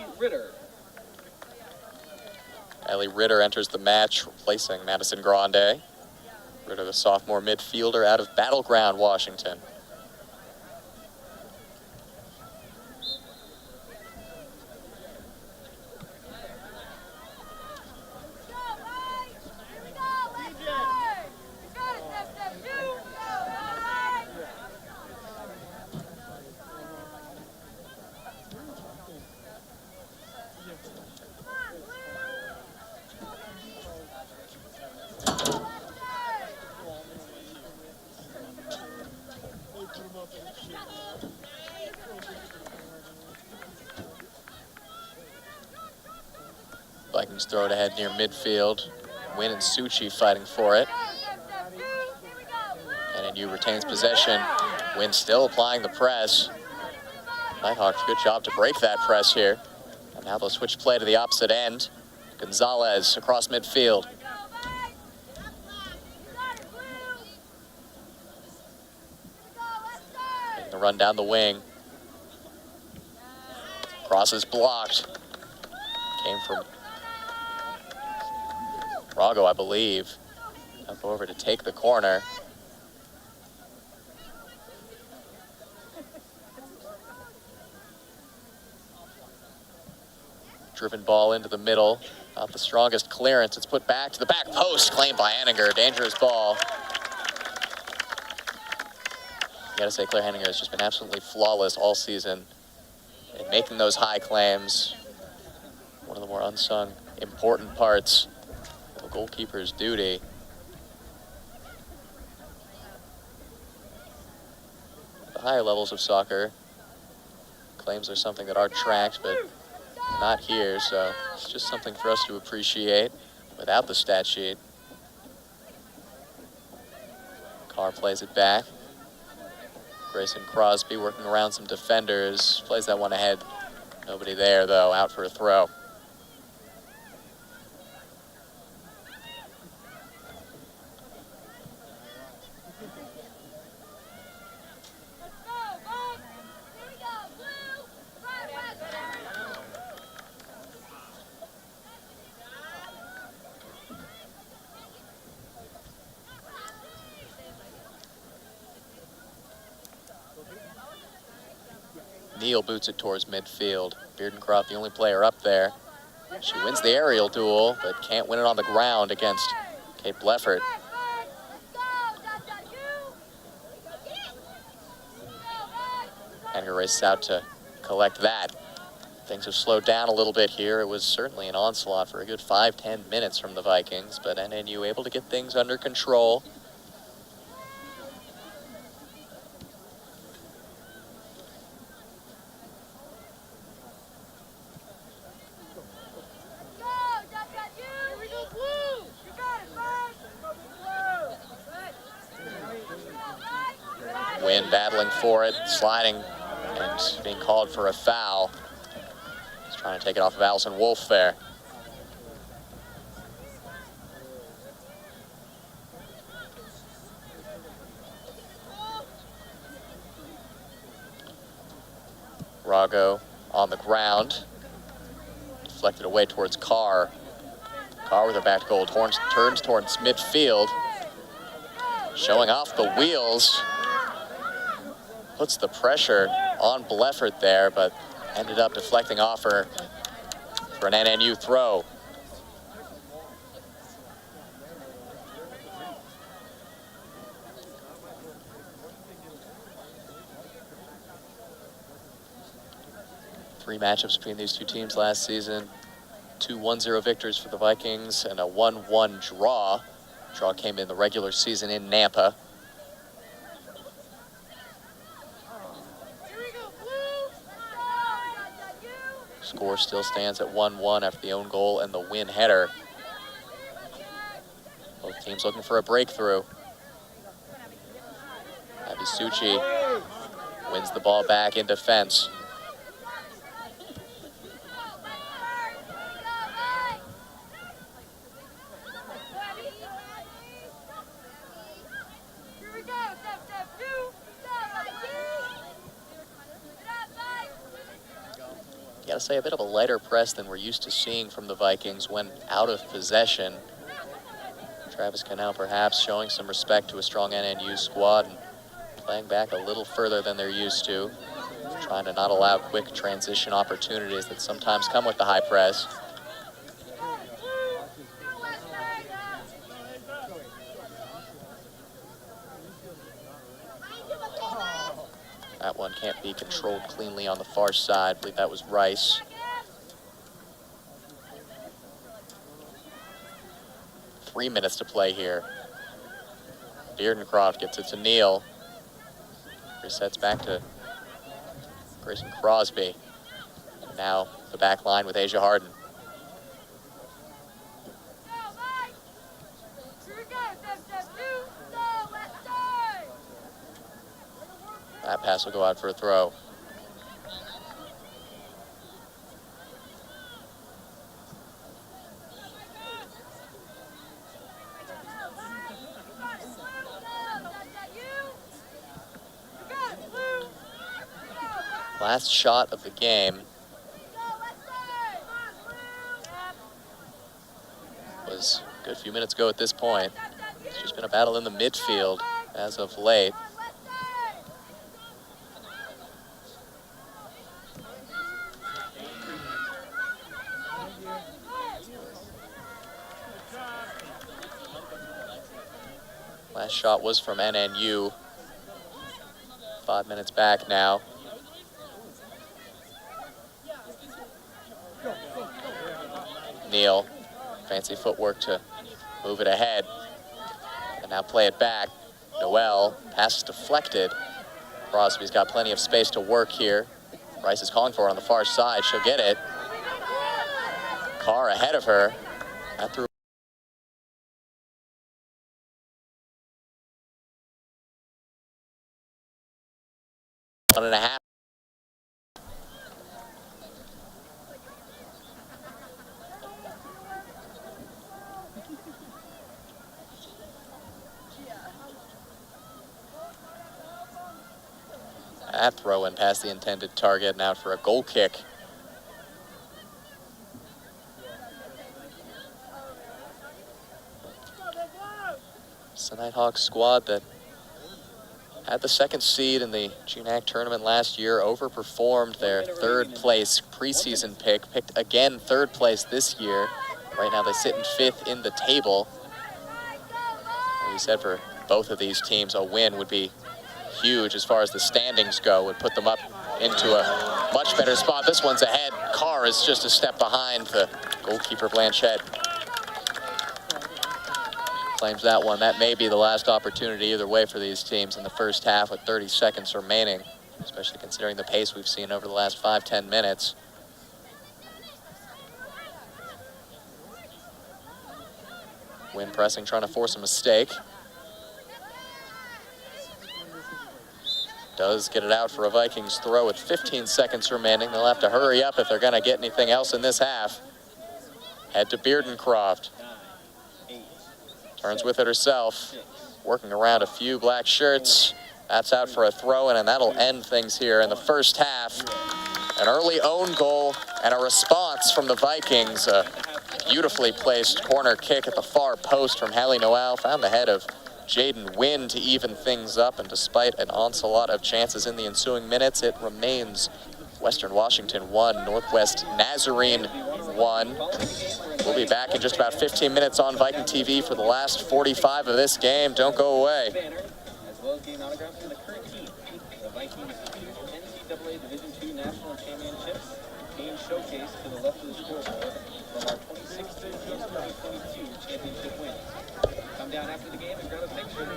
Ellie Ritter enters the match, replacing Madison Grande. Ritter, the sophomore midfielder out of Battleground, Washington. Vikings throw it ahead near midfield. Wynn and Succi fighting for it. And NU retains possession. Wynn still applying the press. Nighthawks, good job to break that press here. And now they'll switch play to the opposite end. Gonzalez across midfield. run down the wing. Cross is blocked. Came from Rago, I believe. Up over to take the corner. Driven ball into the middle. Not the strongest clearance. It's put back to the back post. Claimed by Henninger. Dangerous ball. You gotta say, Claire Henninger has just been absolutely flawless all season in making those high claims. One of the more unsung, important parts of a goalkeeper's duty. At the higher levels of soccer, claims are something that are tracked, but not here, so it's just something for us to appreciate without the stat sheet. Carr plays it back. Grayson Crosby working around some defenders. Plays that one ahead. Nobody there, though. Out for a throw. Neal boots it towards midfield. Beardencroft, the only player up there. She wins the aerial duel, but can't win it on the ground against Kate Bleffert. Henninger races out to collect that. Things have slowed down a little bit here. It was certainly an onslaught for a good 5-10 minutes from the Vikings, but NNU able to get things under control. Wynn battling for it, sliding, and being called for a foul. He's trying to take it off of Allison Wolf there. Rago on the ground. Deflected away towards Carr. Carr with her back to goal, turns towards midfield. Showing off the wheels. Puts the pressure on Bleffert there, but ended up deflecting off her for an NNU throw. Three matchups between these two teams last season. 2 1-0 victories for the Vikings and a 1-1 draw. Draw came in the regular season in Nampa. Score still stands at 1-1 after the own goal and the win header. Both teams looking for a breakthrough. Abisucci wins the ball back in defense. Gotta say, a bit of a lighter press than we're used to seeing from the Vikings when out of possession. Travis Canal perhaps showing some respect to a strong NNU squad and playing back a little further than they're used to, trying to not allow quick transition opportunities that sometimes come with the high press. That one can't be controlled cleanly on the far side. I believe that was Rice. Three minutes to play here. Beardencroft gets it to Neal. Resets back to Grayson Crosby. And now the back line with Asia Harden. That pass will go out for a throw. Last shot of the game was a good few minutes ago at this point. It's just been a battle in the midfield as of late. Last shot was from NNU. 5 minutes back now. Neal, fancy footwork to move it ahead. And now play it back. Noel, pass is deflected. Crosby's got plenty of space to work here. Rice is calling for her on the far side. She'll get it. Carr ahead of her. That threw 1.5. That throw in past the intended target and out for a goal kick. It's the Nighthawks squad that had the second seed in the GNAC tournament last year, overperformed their third place preseason pick, picked again third place this year. Right now they sit in 5th in the table. Like we said, for both of these teams, a win would be huge as far as the standings go, would put them up into a much better spot. This one's ahead. Carr is just a step behind the goalkeeper Blanchette. Claims that one. That may be the last opportunity either way for these teams in the first half with 30 seconds remaining, especially considering the pace we've seen over the last 5-10 minutes. Win pressing, trying to force a mistake. Does get it out for a Vikings throw with 15 seconds remaining. They'll have to hurry up if they're going to get anything else in this half. Head to Beardencroft. Turns with it herself, working around a few black shirts. That's out for a throw-in, and that'll end things here in the first half. An early own goal and a response from the Vikings. A beautifully placed corner kick at the far post from Hallie Noel. Found the head of Jaden Wynn to even things up, and despite an onslaught of chances in the ensuing minutes, it remains Western Washington 1, Northwest Nazarene 1. We'll be back in just about 15 minutes on Viking TV for the last 45 of this game. Don't go away. As well as getting autographs from the current team. The Vikings NCAA Division II National Championships being showcased to the left of the scoreboard from our 2016 and 2022 championship wins. Come down after the game and grab a picture.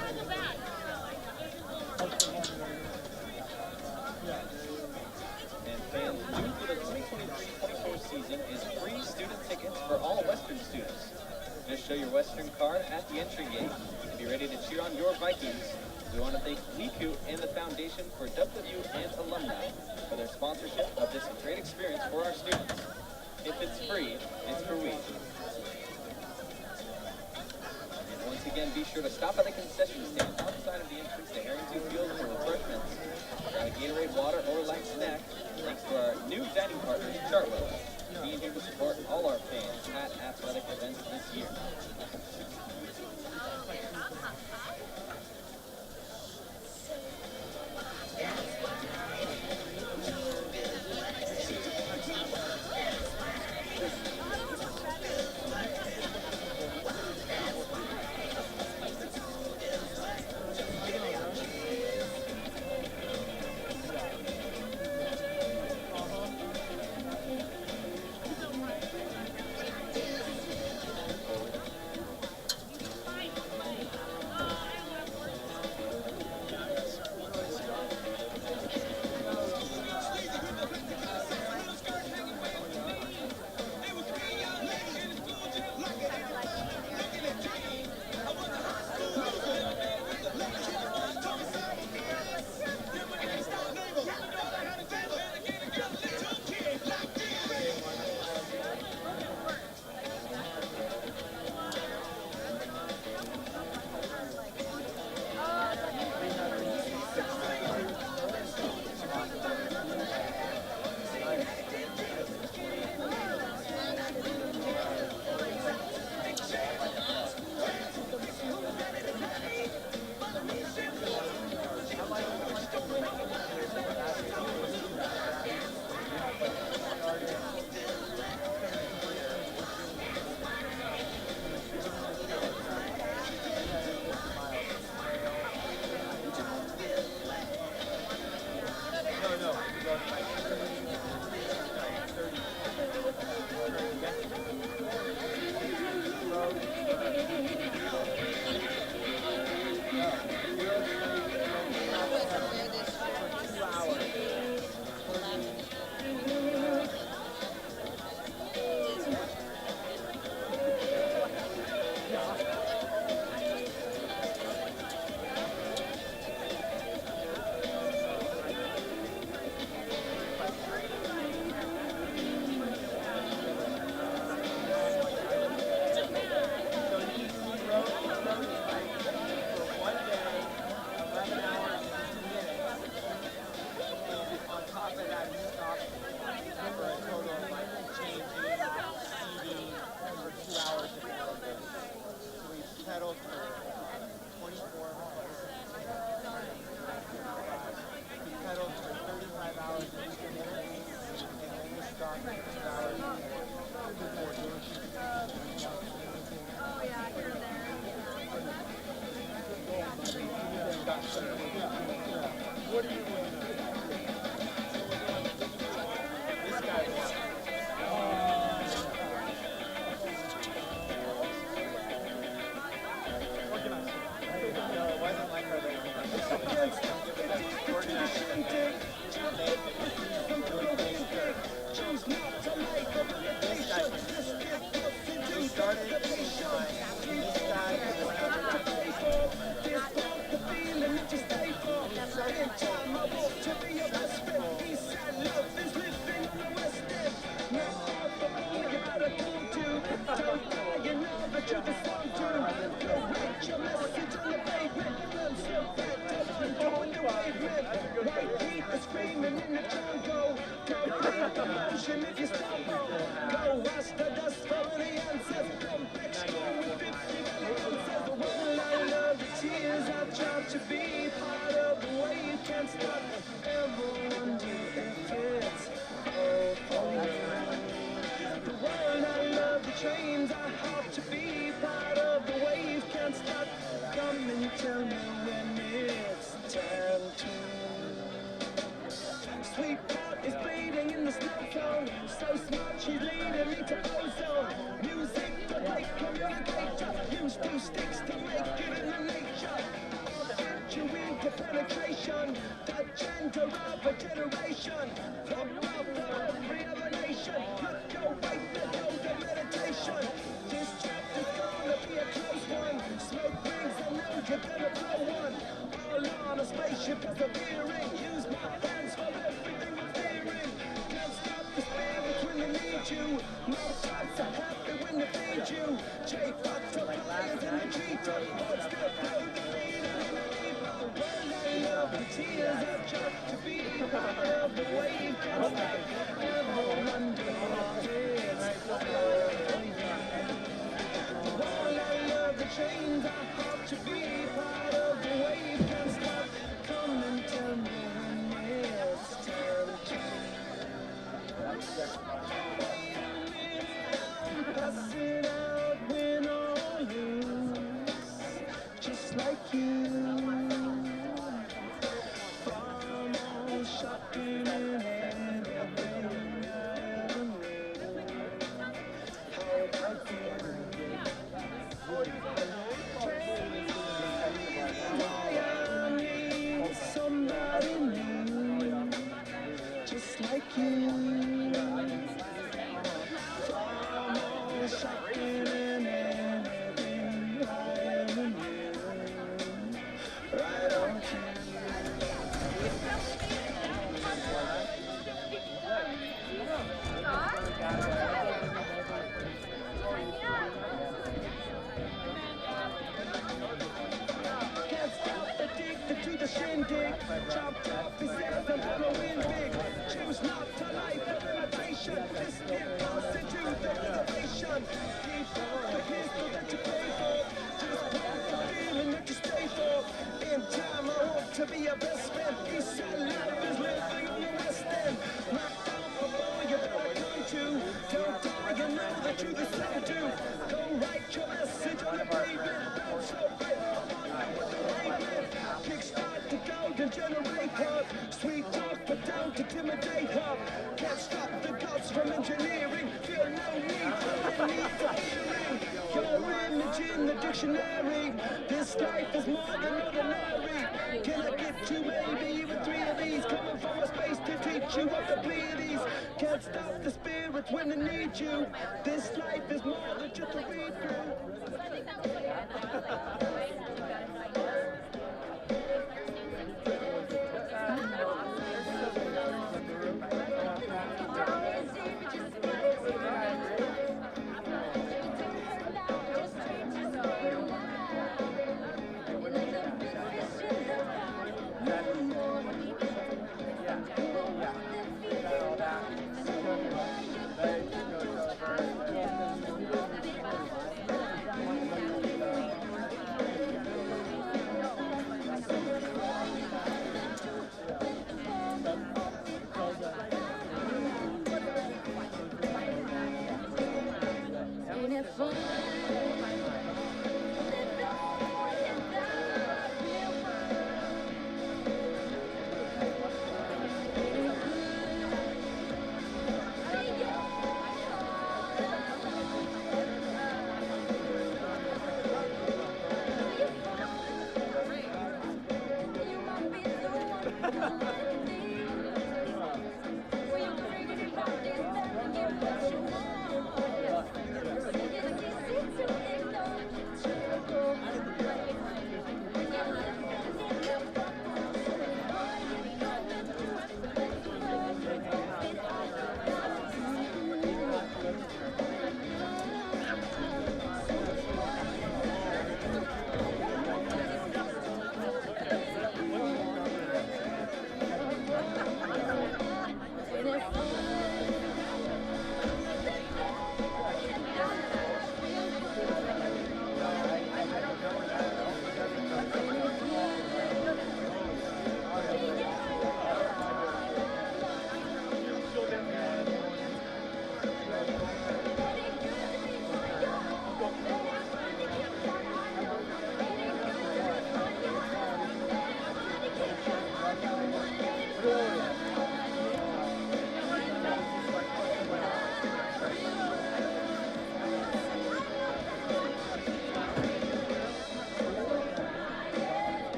And fans, new for the 2023-24 season is free student tickets for all Western students. Just show your Western card at the entry gate and be ready to cheer on your Vikings. We want to thank NICU and the Foundation for WWU and alumni for their sponsorship of this great experience for our students. If it's free, it's for we. And once again, be sure to stop by the concession stand outside of the entrance to Harrington Field for refreshments. Grab a Gatorade, water, or light snack. Thanks to our new dining partners, Chartwell, being here to support all our fans at athletic events this year.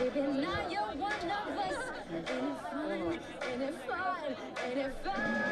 Baby, now you're one of us. Ain't it fun? Ain't it fun? Ain't it fun?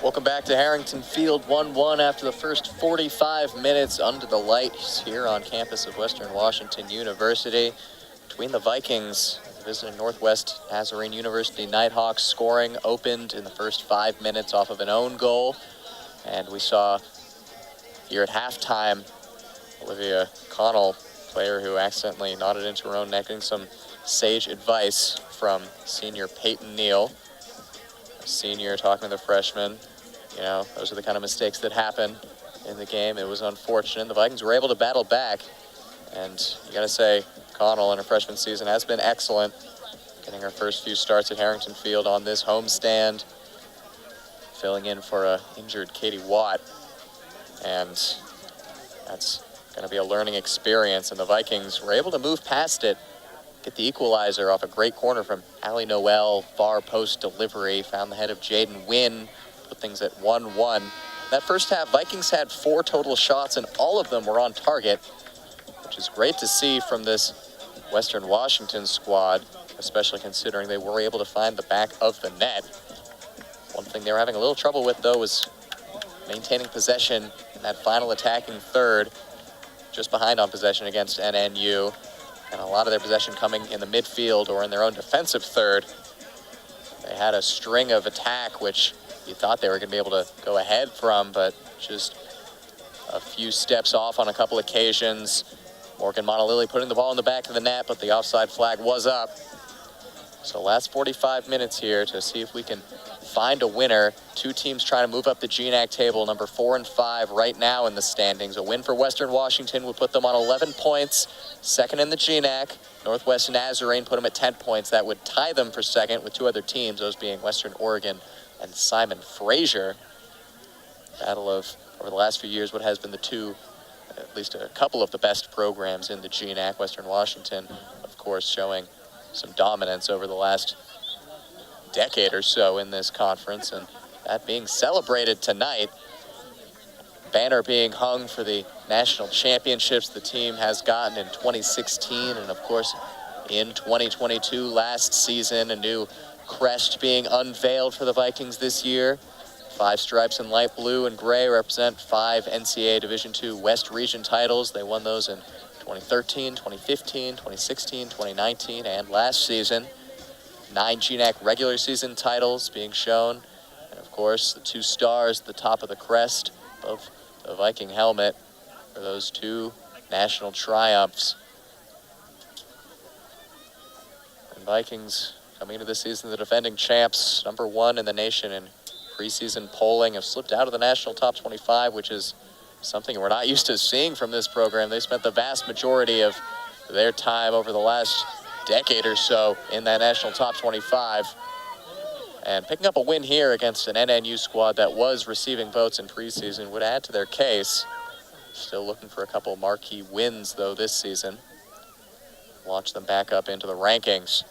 Welcome back to Harrington Field, 1-1 after the first 45 minutes under the lights here on campus of Western Washington University. Between the Vikings, visiting Northwest Nazarene University Nighthawks, scoring opened in the first 5 minutes off of an own goal. And we saw here at halftime, Olivia Connell, player who accidentally nodded into her own neck, getting some sage advice from senior Peyton Neal. A senior talking to the freshman. You know, those are the kind of mistakes that happen in the game. It was unfortunate. The Vikings were able to battle back. And you got to say, Connell in her freshman season has been excellent, getting her first few starts at Harrington Field on this homestand, filling in for a injured Katie Watt. And that's going to be a learning experience. And the Vikings were able to move past it, get the equalizer off a great corner from Allie Noel, far post delivery, found the head of Jaden Wynn, put things at 1-1. That first half, Vikings had 4 total shots, and all of them were on target, which is great to see from this Western Washington squad, especially considering they were able to find the back of the net. One thing they were having a little trouble with, though, was maintaining possession in that final attacking third, just behind on possession against NNU, and a lot of their possession coming in the midfield or in their own defensive third. They had a string of attack, which you thought they were going to be able to go ahead from, but just a few steps off on a couple occasions. Morgan Monolilli putting the ball in the back of the net, but the offside flag was up. So last 45 minutes here to see if we can find a winner. Two teams trying to move up the GNAC table, number 4 and 5 right now in the standings. A win for Western Washington would put them on 11 points, second in the GNAC. Northwest Nazarene put them at 10 points. That would tie them for second with two other teams, those being Western Oregon and Simon Fraser. Battle of, over the last few years, what has been the two, at least a couple of the best programs in the GNAC. Western Washington, of course, showing some dominance over the last decade or so in this conference, and that being celebrated tonight. Banner being hung for the national championships the team has gotten in 2016 and of course in 2022 last season. A new crest being unveiled for the Vikings this year. 5 stripes in light blue and gray represent 5 NCAA Division II West Region titles. They won those in 2013, 2015, 2016, 2019, and last season. 9 GNAC regular season titles being shown. And of course, the 2 stars at the top of the crest above the Viking helmet for those 2 national triumphs. And Vikings coming into this season, the defending champs, number 1 in the nation in preseason polling, have slipped out of the national top 25, which is something we're not used to seeing from this program. They spent the vast majority of their time over the last decade or so in that national top 25. And picking up a win here against an NNU squad that was receiving votes in preseason would add to their case. Still looking for a couple marquee wins, though, this season. Launch them back up into the rankings.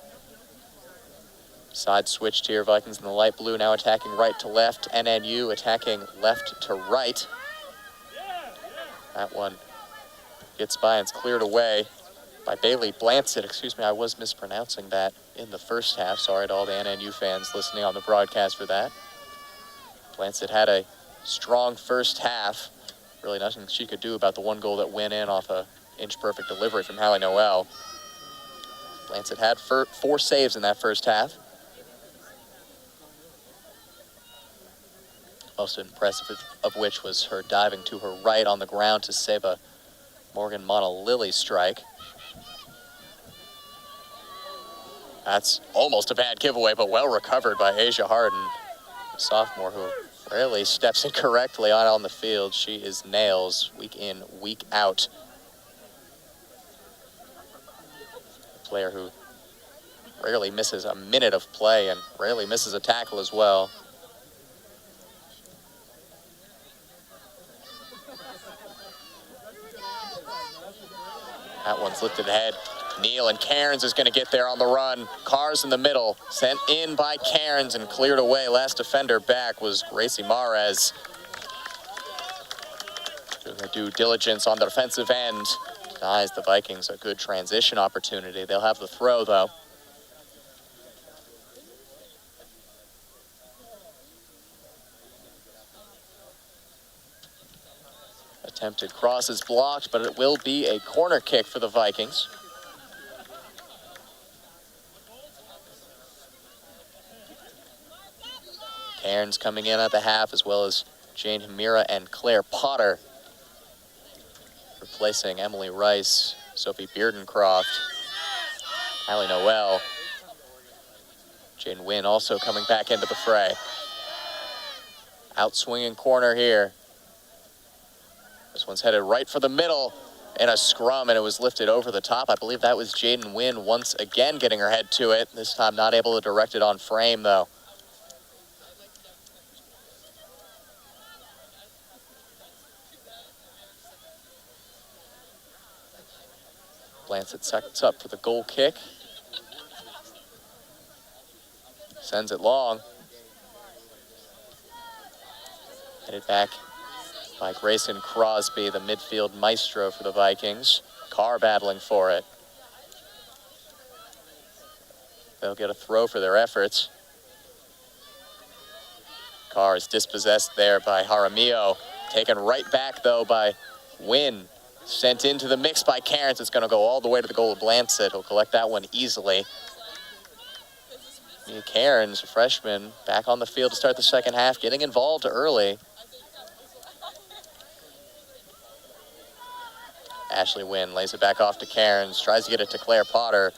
Side switched here, Vikings in the light blue now attacking right to left. NNU attacking left to right. That one gets by and it's cleared away by Bailey Blancett. Excuse me, I was mispronouncing that in the first half. Sorry to all the NNU fans listening on the broadcast for that. Blancett had a strong first half. Really nothing she could do about the 1 goal that went in off a inch-perfect delivery from Hallie Noel. Blancett had 4 saves in that first half. Most impressive of which was her diving to her right on the ground to save a Morgan Montalili strike. That's almost a bad giveaway, but well recovered by Asia Harden, a sophomore who rarely steps incorrectly on the field. She is nails week in, week out. A player who rarely misses a minute of play and rarely misses a tackle as well. That one's lifted ahead. Neal and Cairns is going to get there on the run. Cars in the middle, sent in by Cairns and cleared away. Last defender back was Gracie Mares. Doing their due diligence on the defensive end. Denies the Vikings a good transition opportunity. They'll have the throw, though. Attempted cross is blocked, but it will be a corner kick for the Vikings. Cairns coming in at the half, as well as Jane Hamira and Claire Potter. Replacing Emily Rice, Sophie Beardencroft, Hallie Noel. Jane Wynn also coming back into the fray. Out swinging corner here. This one's headed right for the middle in a scrum, and it was lifted over the top. I believe that was Jaden Wynn once again getting her head to it. This time not able to direct it on frame, though. Blancett sets up for the goal kick. Sends it long. Headed back by Grayson Crosby, the midfield maestro for the Vikings. Carr battling for it. They'll get a throw for their efforts. Carr is dispossessed there by Jaramillo. Taken right back, though, by Wynn. Sent into the mix by Cairns. It's going to go all the way to the goal of Blancett. He'll collect that one easily. Cairns, a freshman, back on the field to start the second half, getting involved early. Ashley Wynn lays it back off to Cairns, tries to get it to Claire Potter.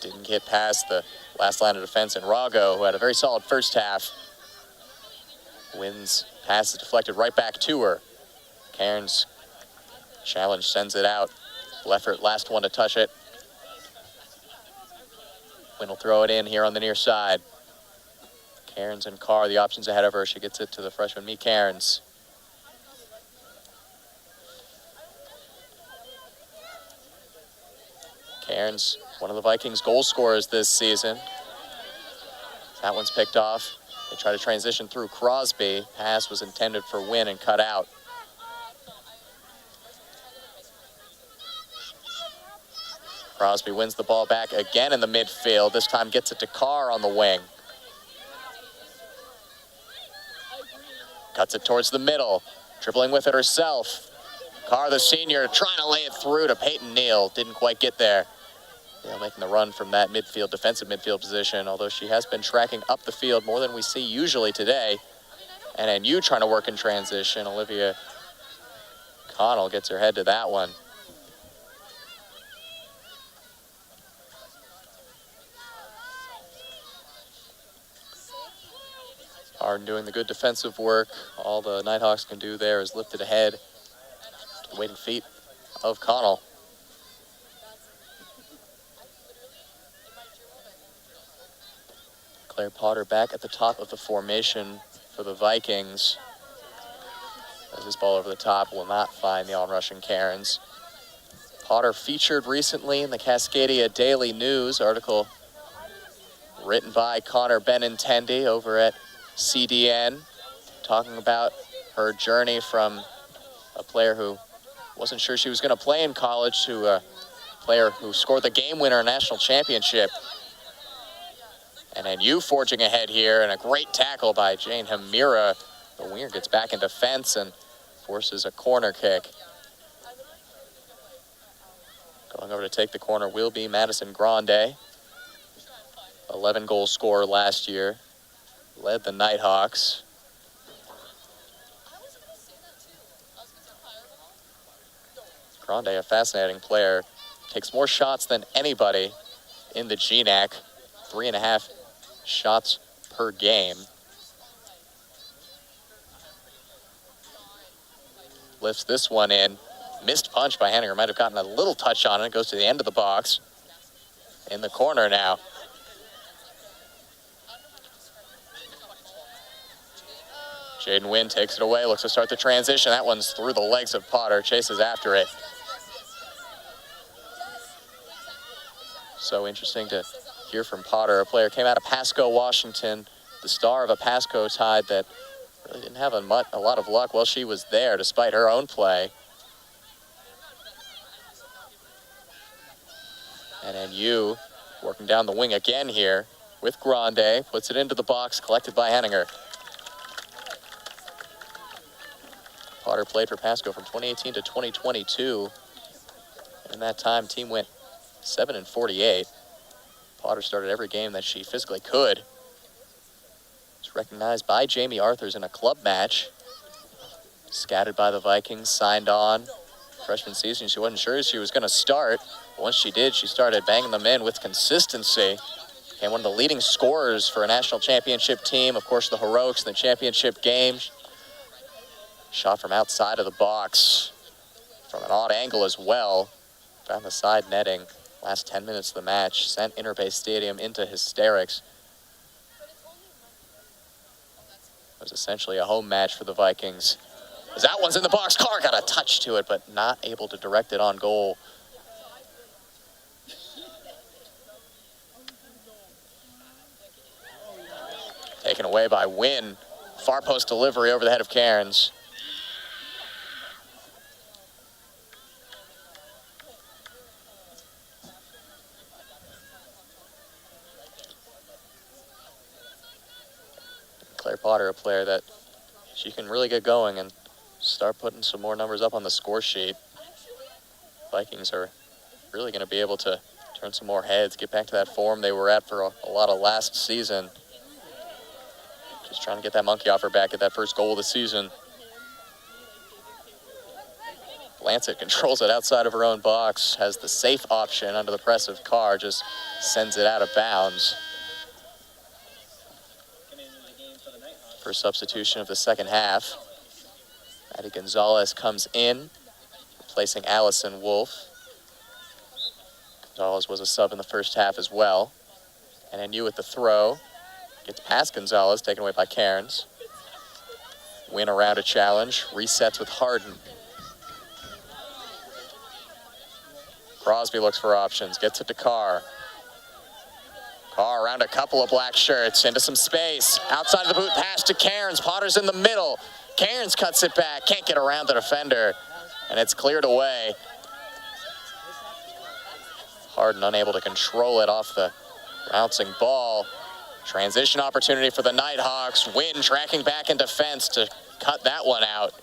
Didn't get past the last line of defense in Rago, who had a very solid first half. Wins, pass is deflected right back to her. Cairns challenge, sends it out. Leffert, last one to touch it. Wynn will throw it in here on the near side. Cairns and Carr, the options ahead of her. She gets it to the freshman, Mee Cairns. Cairns, one of the Vikings' goal scorers this season. That one's picked off. They try to transition through Crosby. Pass was intended for Wynn and cut out. Crosby wins the ball back again in the midfield. This time gets it to Carr on the wing. Cuts it towards the middle. Dribbling with it herself. Carr, the senior, trying to lay it through to Peyton Neal. Didn't quite get there. Neal making the run from that midfield, defensive midfield position, although she has been tracking up the field more than we see usually today. And NU trying to work in transition. Olivia Connell gets her head to that one. Arden doing the good defensive work. All the Nighthawks can do there is lift it ahead to the waiting feet of Connell. Claire Potter back at the top of the formation for the Vikings. As this ball over the top will not find the on-rushing Cairns. Potter featured recently in the Cascadia Daily News, article written by Connor Benintendi over at CDN, talking about her journey from a player who wasn't sure she was going to play in college to a player who scored the game winner in a national championship. And NU forging ahead here, and a great tackle by Jane Hamira. The winger gets back in defense and forces a corner kick. Going over to take the corner will be Madison Grande. 11-goal scorer last year. Led the Nighthawks. Grande, a fascinating player. Takes more shots than anybody in the GNAC. 3.5 shots per game. Lifts this one in. Missed punch by Henninger. Might have gotten a little touch on it. It goes to the end of the box. In the corner now. Jaden Wynn takes it away. Looks to start the transition. That one's through the legs of Potter. Chases after it. So interesting to hear from Potter. A player came out of Pasco, Washington, the star of a Pasco tide that really didn't have a lot of luck while she was there, despite her own play. And NU working down the wing again here with Grande. Puts it into the box, collected by Henninger. Potter played for Pasco from 2018 to 2022. In that time, team went 7-48. Potter started every game that she physically could. Was recognized by Jamie Arthurs in a club match. Scouted by the Vikings, signed on. Freshman season, she wasn't sure she was going to start. But once she did, she started banging them in with consistency. Became one of the leading scorers for a national championship team. Of course, the heroics in the championship game. Shot from outside of the box. From an odd angle as well. Found the side netting. Last 10 minutes of the match. Sent Interbay Stadium into hysterics. It was essentially a home match for the Vikings. As that one's in the box. Carr got a touch to it, but not able to direct it on goal. Taken away by Wynn. Far post delivery over the head of Cairns. Claire Potter, a player that she can really get going and start putting some more numbers up on the score sheet. Vikings are really going to be able to turn some more heads, get back to that form they were at for a lot of last season. Just trying to get that monkey off her back, get that first goal of the season. Lancet controls it outside of her own box, has the safe option under the press of Carr, just sends it out of bounds. First substitution of the second half. Maddie Gonzalez comes in, replacing Allison Wolf. Gonzalez was a sub in the first half as well. And NU with the throw. Gets past Gonzalez, taken away by Cairns. Win around a challenge, resets with Harden. Crosby looks for options, gets it to Carr. Carr around a couple of black shirts, into some space. Outside the boot, pass to Cairns. Potter's in the middle. Cairns cuts it back, can't get around the defender, and it's cleared away. Harden unable to control it off the bouncing ball. Transition opportunity for the Nighthawks. Wynn tracking back in defense to cut that one out.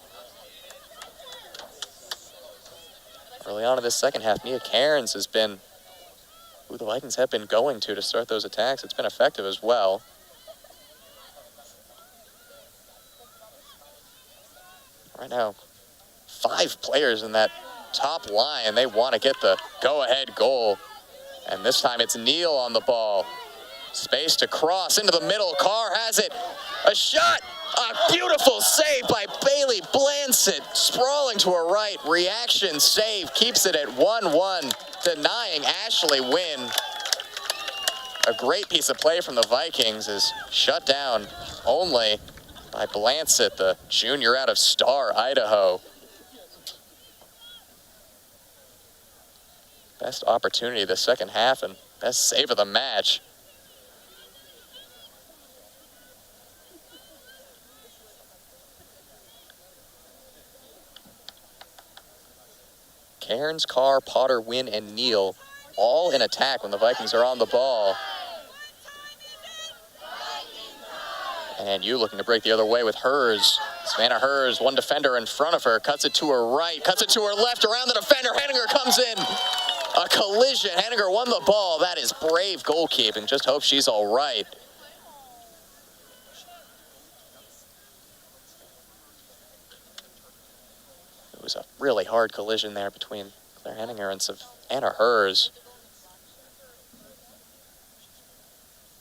Early on in this second half, Nia Cairns has been who the Vikings have been going to start those attacks. It's been effective as well. Right now, 5 players in that top line. They want to get the go-ahead goal. And this time it's Neal on the ball. Space to cross into the middle. Carr has it. A shot. A beautiful save by Bailey Blansett. Sprawling to her right. Reaction save. Keeps it at 1-1. Denying Ashley Wynn. A great piece of play from the Vikings is shut down only by Blansett, the junior out of Star, Idaho. Best opportunity of the second half and best save of the match. Cairns, Carr, Potter, Wynn, and Neal all in attack when the Vikings are on the ball. And you looking to break the other way with Hers. Savannah Hers, one defender in front of her, cuts it to her right, cuts it to her left, around the defender. Henninger comes in. A collision. Henninger won the ball. That is brave goalkeeping. Just hope she's all right. It was a really hard collision there between Claire Henninger and Savannah Hers.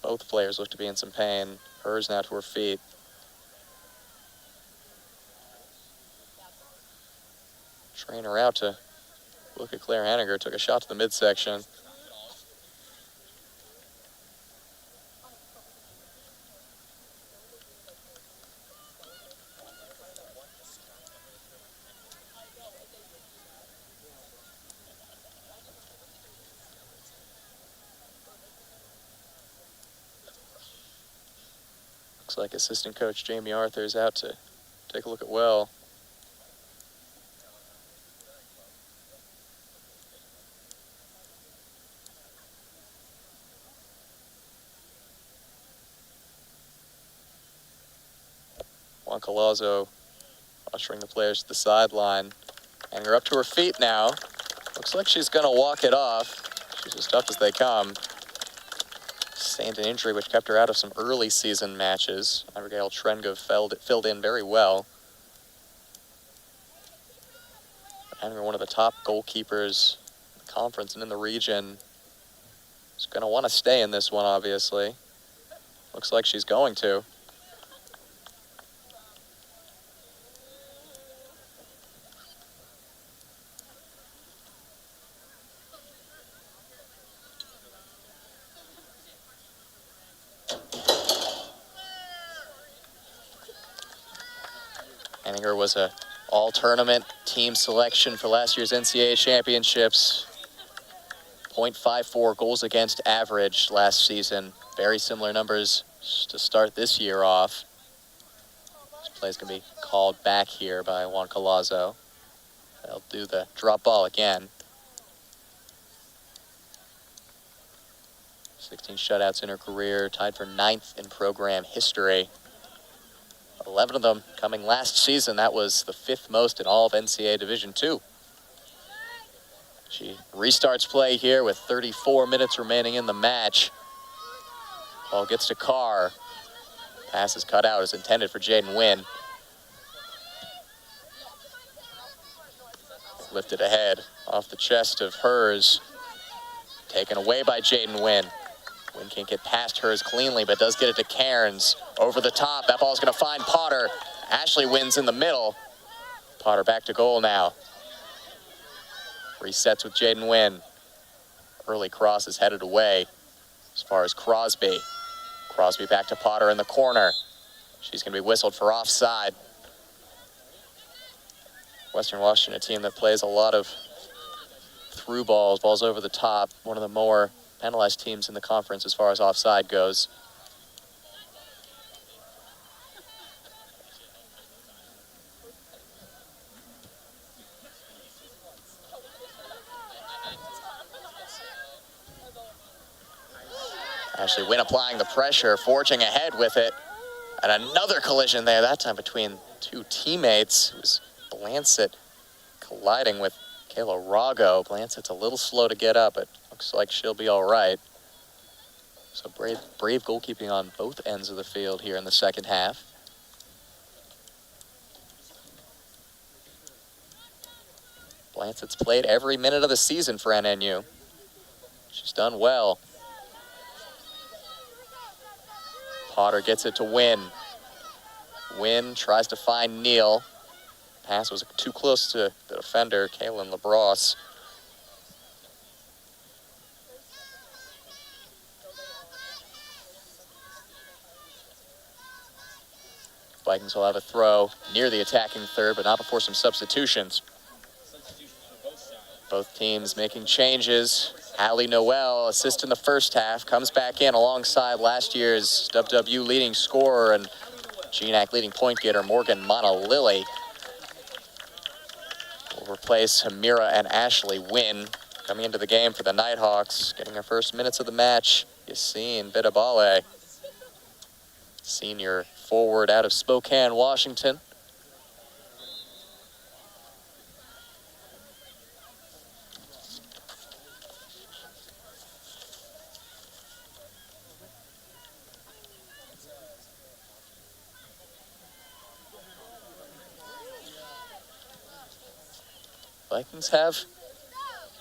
Both players look to be in some pain. Hers now to her feet. Trainer out to look at Claire Henninger. Took a shot to the midsection. Looks like assistant coach Jamie Arthur is out to take a look at Well. Juan Colazzo ushering the players to the sideline. And her up to her feet now. Looks like she's going to walk it off. She's as tough as they come. Sustained an injury which kept her out of some early season matches. Abigail Trengove filled in very well. And one of the top goalkeepers in the conference and in the region. Is going to want to stay in this one, obviously. Looks like she's going to. Henninger was a all-tournament team selection for last year's NCAA championships. .54 goals against average last season. Very similar numbers to start this year off. This play's going to be called back here by Juan Colazzo. They'll do the drop ball again. 16 shutouts in her career, tied for 9th in program history. 11 of them coming last season. That was the 5th most in all of NCAA Division II. She restarts play here with 34 minutes remaining in the match. Ball gets to Carr. Pass is cut out as intended for Jaden Wynn. Lifted ahead off the chest of Hers. Taken away by Jaden Wynn. Wynn can't get past hers cleanly, but does get it to Cairns. Over the top, that ball's gonna find Potter. Ashley wins in the middle. Potter back to goal now. Resets with Jaden Wynn. Early cross is headed away as far as Crosby. Crosby back to Potter in the corner. She's gonna be whistled for offside. Western Washington, a team that plays a lot of through balls, balls over the top. One of the more penalized teams in the conference as far as offside goes. Ashley Wynn applying the pressure, forging ahead with it. And another collision there, that time between two teammates. It was Blancett colliding with Kayla Rago. Blancett's a little slow to get up, but looks like she'll be all right. So brave goalkeeping on both ends of the field here in the second half. Blancett's played every minute of the season for NNU. She's done well. Potter gets it to Wynn. Wynn tries to find Neal. Pass was too close to the defender, Kaylin LaBrosse. Vikings will have a throw near the attacking third, but not before some substitutions. Both teams making changes. Allie Noel, assist in the first half, comes back in alongside last year's WWU leading scorer and GNAC leading point getter Morgan Monalili. Will replace Hamira and Ashley Wynn. Coming into the game for the Nighthawks, getting her first minutes of the match, Yassine Bidabale, senior forward out of Spokane, Washington. Vikings have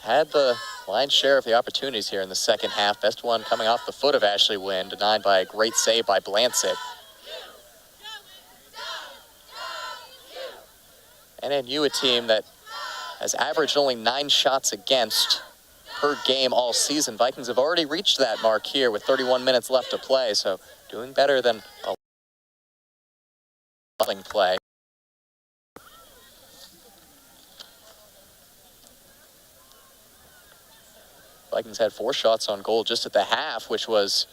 had the lion's share of the opportunities here in the second half. Best one coming off the foot of Ashley Wynn, denied by a great save by Blancett. NNU, a team that has averaged only 9 shots against per game all season. Vikings have already reached that mark here with 31 minutes left to play, so doing better than a play. Vikings had 4 shots on goal just at the half, which was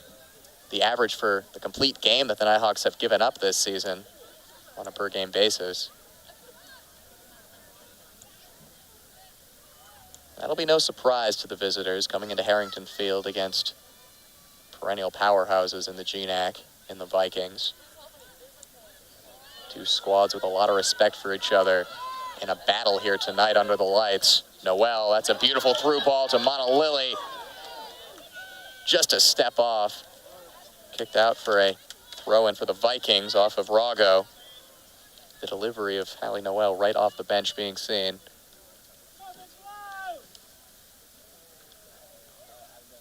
the average for the complete game that the Nighthawks have given up this season on a per-game basis. That'll be no surprise to the visitors coming into Harrington Field against perennial powerhouses in the GNAC in the Vikings. Two squads with a lot of respect for each other in a battle here tonight under the lights. Noel, that's a beautiful through ball to Monalili. Just a step off. Kicked out for a throw-in for the Vikings off of Rago. The delivery of Hallie Noel right off the bench being seen.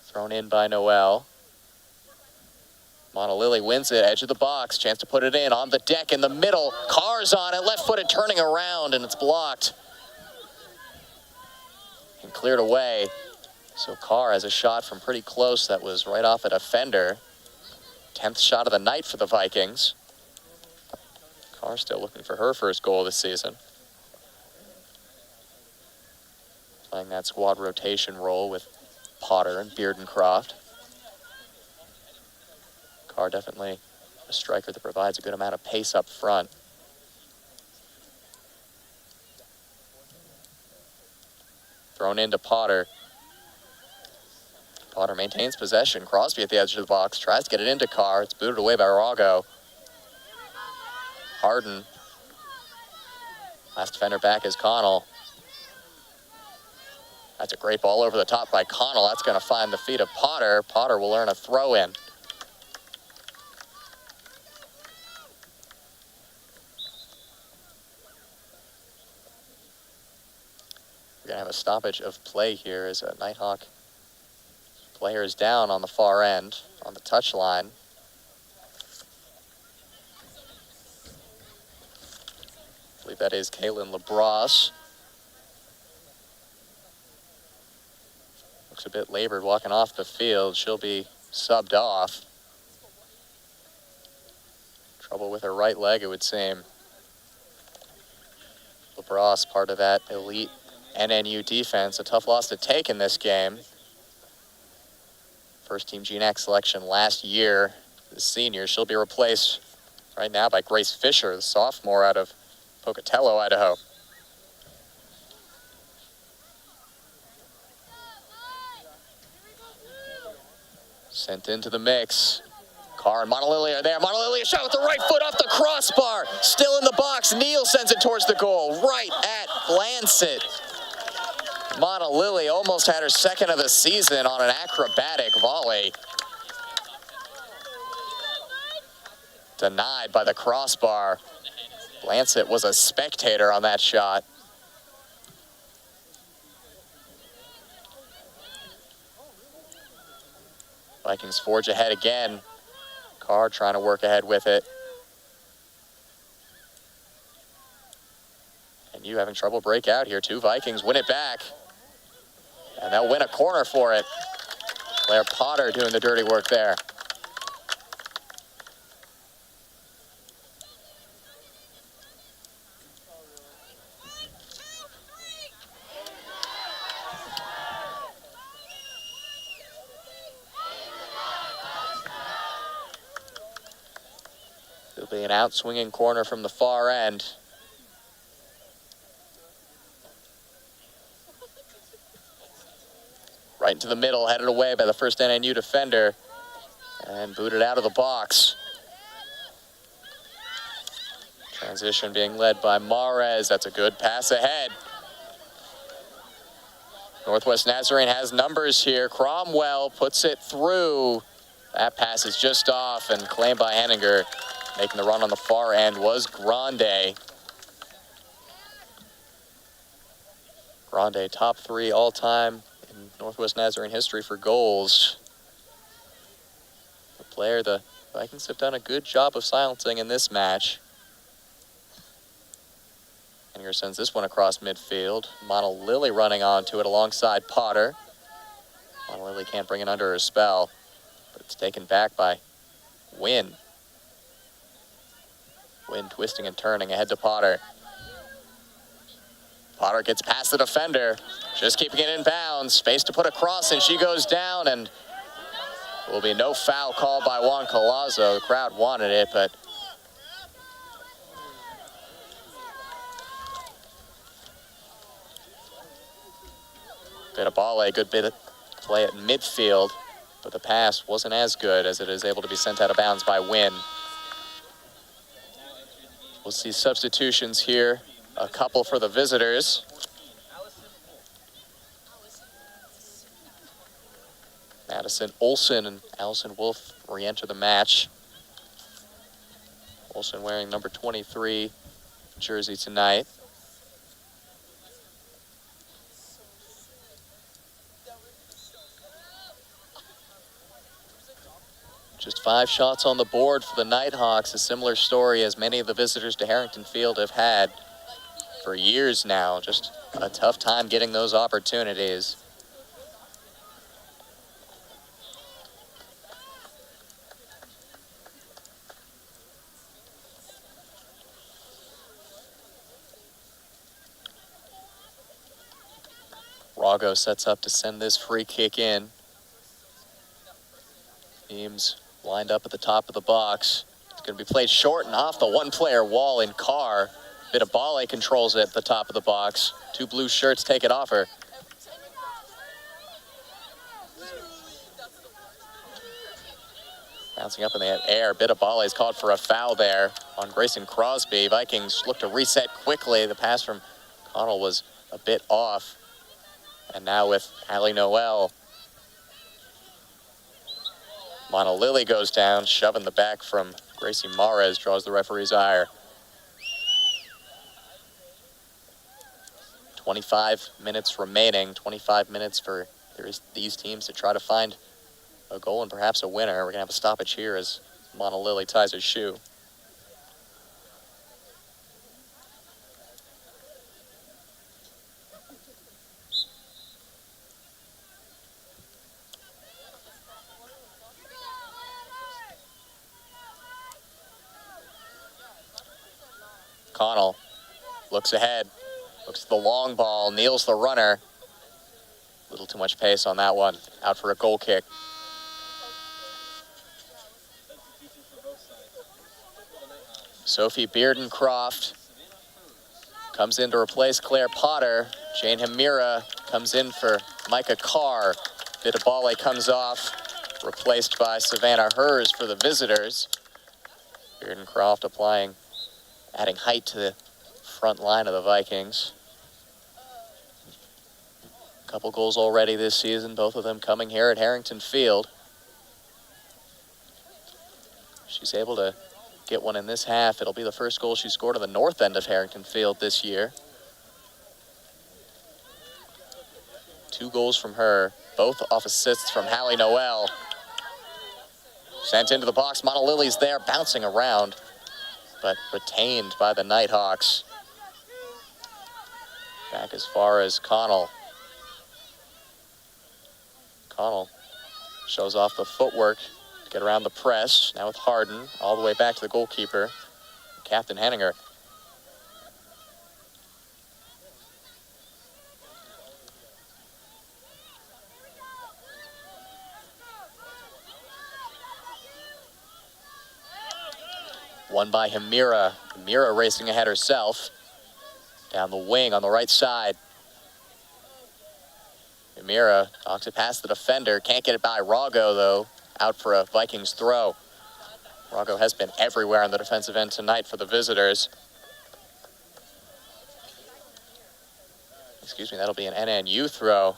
Thrown in by Noel. Monalili wins it, edge of the box. Chance to put it in on the deck in the middle. Carr's on it, left-footed turning around, and it's blocked. And cleared away. So Carr has a shot from pretty close that was right off a defender. 10th shot of the night for the Vikings. Carr still looking for her first goal this season. Playing that squad rotation role with Potter and Beardencroft. Carr definitely a striker that provides a good amount of pace up front. Thrown into Potter. Potter maintains possession. Crosby at the edge of the box. Tries to get it into Carr. It's booted away by Rago. Harden. Last defender back is Connell. That's a great ball over the top by Connell. That's going to find the feet of Potter. Potter will earn a throw in. We're going to have a stoppage of play here as a Nighthawk Players down on the far end, on the touchline. I believe that is Kaylin LaBrosse. Looks a bit labored walking off the field. She'll be subbed off. Trouble with her right leg, it would seem. LaBrosse, part of that elite NNU defense. A tough loss to take in this game. First team GNAC selection last year. The senior, she'll be replaced right now by Grace Fisher, the sophomore out of Pocatello, Idaho. Sent into the mix. Carr and Montalili are there. Montalili, a shot with the right foot off the crossbar. Still in the box. Neal sends it towards the goal. Right at Lancet. Montalili almost had her second of the season on an acrobatic volley. Denied by the crossbar. Lancet was a spectator on that shot. Vikings forge ahead again. Carr trying to work ahead with it. And you having trouble break out here. 2 Vikings win it back. And they'll win a corner for it. Claire Potter doing the dirty work there. It'll be an out-swinging corner from the far end. Right into the middle, headed away by the first NNU defender. And booted out of the box. Transition being led by Mares. That's a good pass ahead. Northwest Nazarene has numbers here. Cromwell puts it through. That pass is just off and claimed by Henninger. Making the run on the far end was Grande. Grande, top 3 all-time in Northwest Nazarene history for goals. The player the Vikings have done a good job of silencing in this match. Henninger sends this one across midfield. Montalili running onto it alongside Potter. Montalili can't bring it under her spell, but it's taken back by Wynn. Wynn twisting and turning ahead to Potter. Potter gets past the defender, just keeping it in bounds. Space to put a cross, and she goes down, and will be no foul called by Juan Colazo. The crowd wanted it, but Bitabale, a good bit of play at midfield, but the pass wasn't as good as it is able to be sent out of bounds by Wynn. We'll see substitutions here. A couple for the visitors. Madison Olson and Allison Wolf re-enter the match. Olson wearing number 23 jersey tonight. Just 5 shots on the board for the Nighthawks. A similar story as many of the visitors to Harrington Field have had for years now. Just a tough time getting those opportunities. Rago sets up to send this free kick in. Teams lined up at the top of the box. It's going to be played short and off the one-player wall in Carr. Bitabale controls it at the top of the box. 2 blue shirts take it off her. Bouncing up in the air, Bitabale is called for a foul there on Grayson Crosby. Vikings look to reset quickly. The pass from Connell was a bit off. And now with Allie Noel, Montalili goes down, shoving the back from Gracie Mares, draws the referee's ire. 25 minutes remaining, 25 minutes for these teams to try to find a goal and perhaps a winner. We're going to have a stoppage here as Monolili ties his shoe. Connell looks ahead, looks at the long ball, Neal's the runner. A little too much pace on that one. Out for a goal kick. Sophie Beardencroft comes in to replace Claire Potter. Jane Hamira comes in for Micah Carr. Vitabale comes off, replaced by Savannah Hers for the visitors. Beardencroft adding height to the front line of the Vikings. A couple goals already this season, both of them coming here at Harrington Field. She's able to get one in this half. It'll be the first goal she scored on the north end of Harrington Field this year. 2 goals from her, both off assists from Hallie Noel. Sent into the box, Monolili's there, bouncing around, but retained by the Nighthawks. Back as far as Connell. Connell shows off the footwork to get around the press. Now with Harden, all the way back to the goalkeeper, Captain Henninger. Won by Hamira. Hamira racing ahead herself. Down the wing on the right side. Hamira knocks it past the defender. Can't get it by Rago, though. Out for a Vikings throw. Rago has been everywhere on the defensive end tonight for the visitors. Excuse me, that'll be an NNU throw.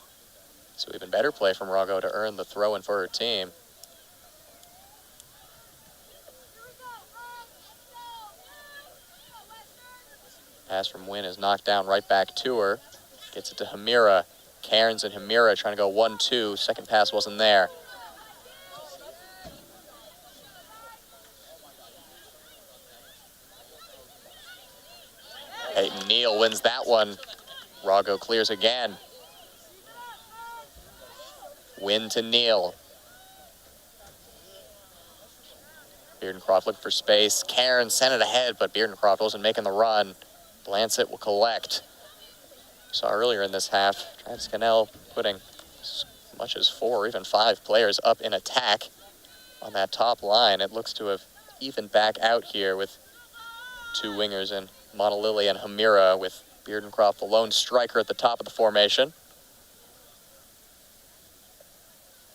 So even better play from Rago to earn the throw-in for her team. Pass from Wynn is knocked down right back to her. Gets it to Hamira. Cairns and Hamira trying to go 1-2. Second pass wasn't there. Peyton Neal wins that one. Rago clears again. Win to Neal. Beardencroft looked for space. Cairns sent it ahead, but Beardencroft wasn't making the run. Blancett will collect. Saw earlier in this half, Travis Cannell putting as much as 4 or even 5 players up in attack on that top line. It looks to have evened back out here with 2 wingers in Monolili and Hamira, with Beardencroft the lone striker at the top of the formation.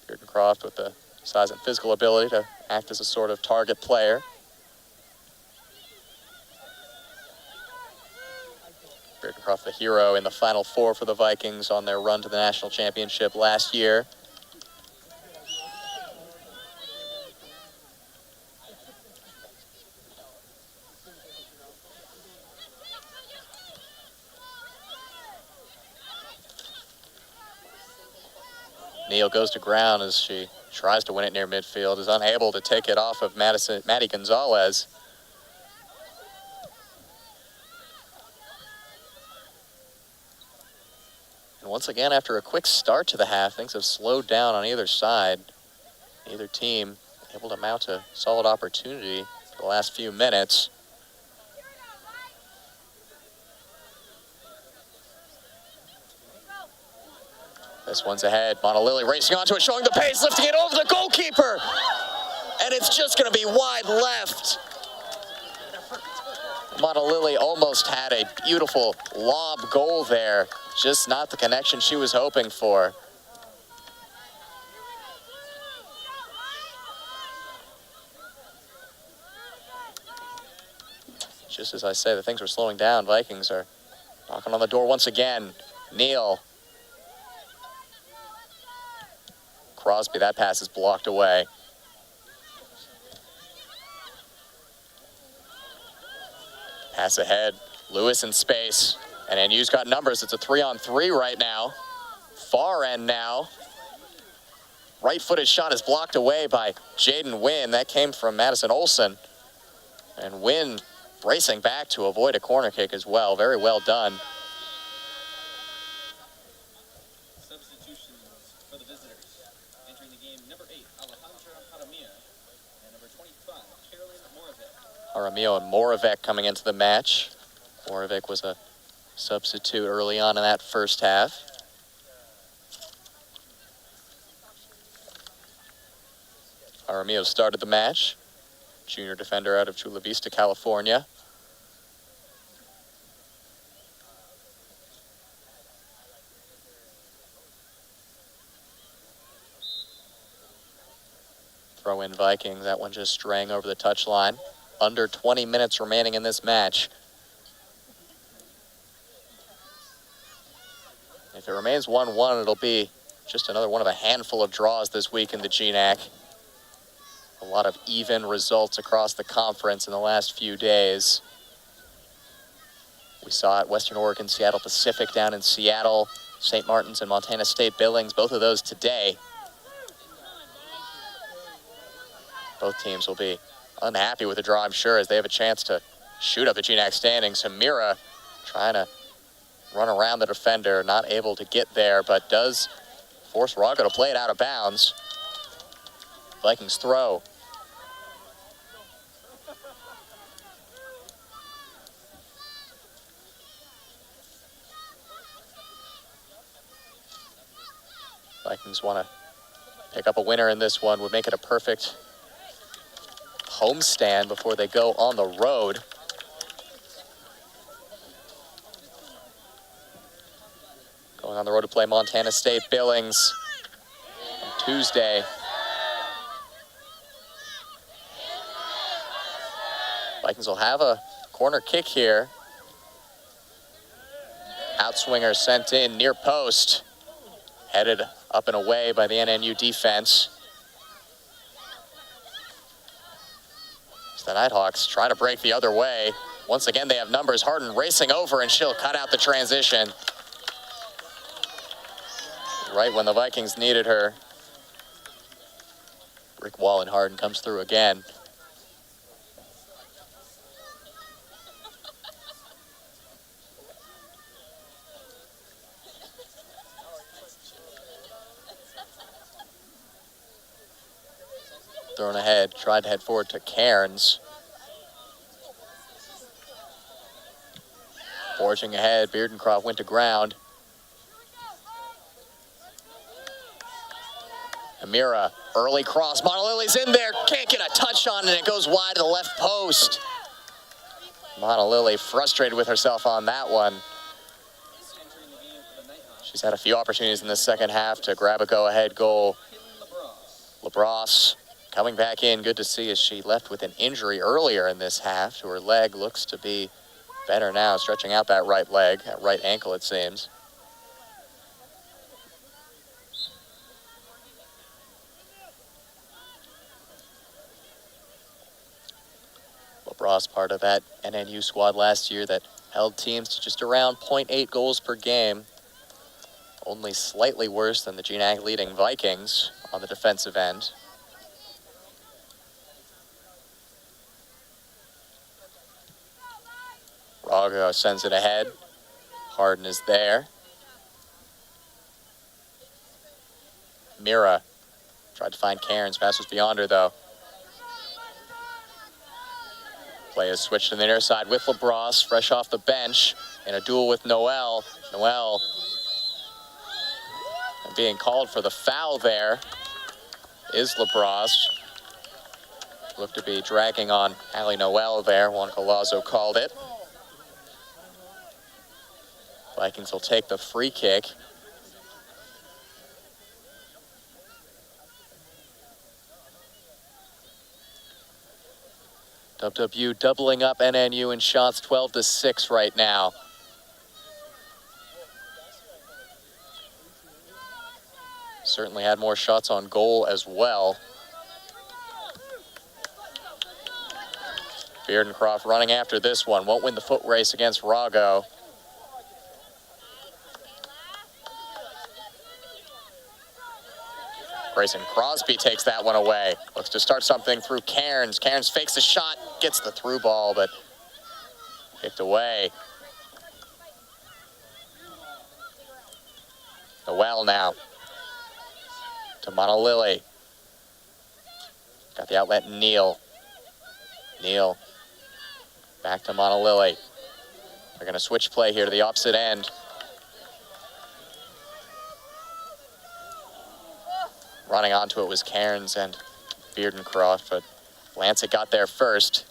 Beardencroft with the size and physical ability to act as a sort of target player. Beardencroft, the hero in the Final Four for the Vikings on their run to the national championship last year. Neal goes to ground as she tries to win it near midfield, is unable to take it off of Maddie Gonzalez. And once again, after a quick start to the half, things have slowed down on either side. Neither team able to mount a solid opportunity for the last few minutes. This one's ahead. Monolili racing onto it, showing the pace, lifting it over the goalkeeper. And it's just going to be wide left. Monolili almost had a beautiful lob goal there. Just not the connection she was hoping for. Just as I say, the things were slowing down. Vikings are knocking on the door once again. Neal. Crosby, that pass is blocked away. Pass ahead, Lewis in space, and NU's got numbers. It's a 3-on-3 right now. Far end now. right-footed shot is blocked away by Jaden Wynn. That came from Madison Olson. And Wynn racing back to avoid a corner kick as well. Very well done. Substitutions for the visitors. Entering the game, number 8, Alejandra Jaramillo, and number 25, Carolyn Moravec. Jaramillo and Moravec coming into the match. Moravec was a substitute early on in that first half. Jaramillo started the match. Junior defender out of Chula Vista, California. Throw in Vikings, that one just straying over the touchline. Under 20 minutes remaining in this match. If it remains 1-1, it'll be just another one of a handful of draws this week in the GNAC. A lot of even results across the conference in the last few days. We saw it, Western Oregon, Seattle Pacific down in Seattle, St. Martin's and Montana State Billings, both of those today. Both teams will be unhappy with the draw, I'm sure, as they have a chance to shoot up the GNAC standings. Hamira trying to run around the defender, not able to get there, but does force Rago to play it out of bounds. Vikings throw. Vikings want to pick up a winner in this one, would make it a perfect homestand before they go on the road. Going on the road to play Montana State Billings on Tuesday. Vikings will have a corner kick here. Outswinger sent in near post. Headed up and away by the NNU defense. As the Nighthawks try to break the other way. Once again, they have numbers. Harden racing over, and she'll cut out the transition. Right when the Vikings needed her. Rick Wall and Harden comes through again. Thrown ahead, tried to head forward to Cairns. Forging ahead, Beardencroft went to ground. Amira, early cross, Montalili's in there, can't get a touch on it, and it goes wide to the left post. Montalili frustrated with herself on that one. She's had a few opportunities in the second half to grab a go-ahead goal. LaBrosse coming back in, good to see, as she left with an injury earlier in this half to her leg. Looks to be better now, stretching out that right leg, that right ankle it seems. LaBrosse, part of that NNU squad last year that held teams to just around 0.8 goals per game. Only slightly worse than the GNAC leading Vikings on the defensive end. Rago sends it ahead. Harden is there. Mira tried to find Cairns. Pass was beyond her, though. Play is switched to the near side with LaBrosse, fresh off the bench, in a duel with Noel. Noel being called for the foul there is LaBrosse. Looked to be dragging on Allie Noel there. Juan Colazo called it. Vikings will take the free kick. WWU doubling up NNU in shots, 12-6 right now. Certainly had more shots on goal as well. Beardencroft running after this one. Won't win the foot race against Rago. Grayson Crosby takes that one away. Looks to start something through Cairns. Cairns fakes the shot, gets the through ball, but kicked away. Noel now to Monolily. Got the outlet, Neal. Neal back to Monolily. They're going to switch play here to the opposite end. Running onto it was Cairns and Beardencroft, but Lancet got there first.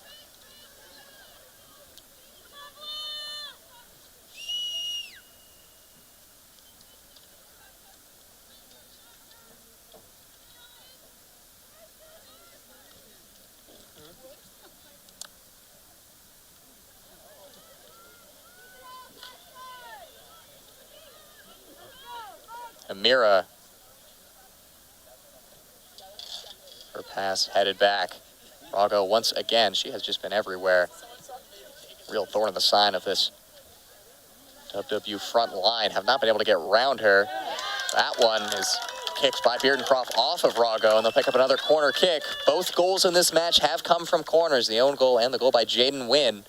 Amira, her pass headed back. Rago once again, she has just been everywhere. Real thorn in the side of this WWU front line. Have not been able to get around her. That one is kicked by Beardencroft off of Rago, and they'll pick up another corner kick. Both goals in this match have come from corners, the own goal and the goal by Jaden Wynn.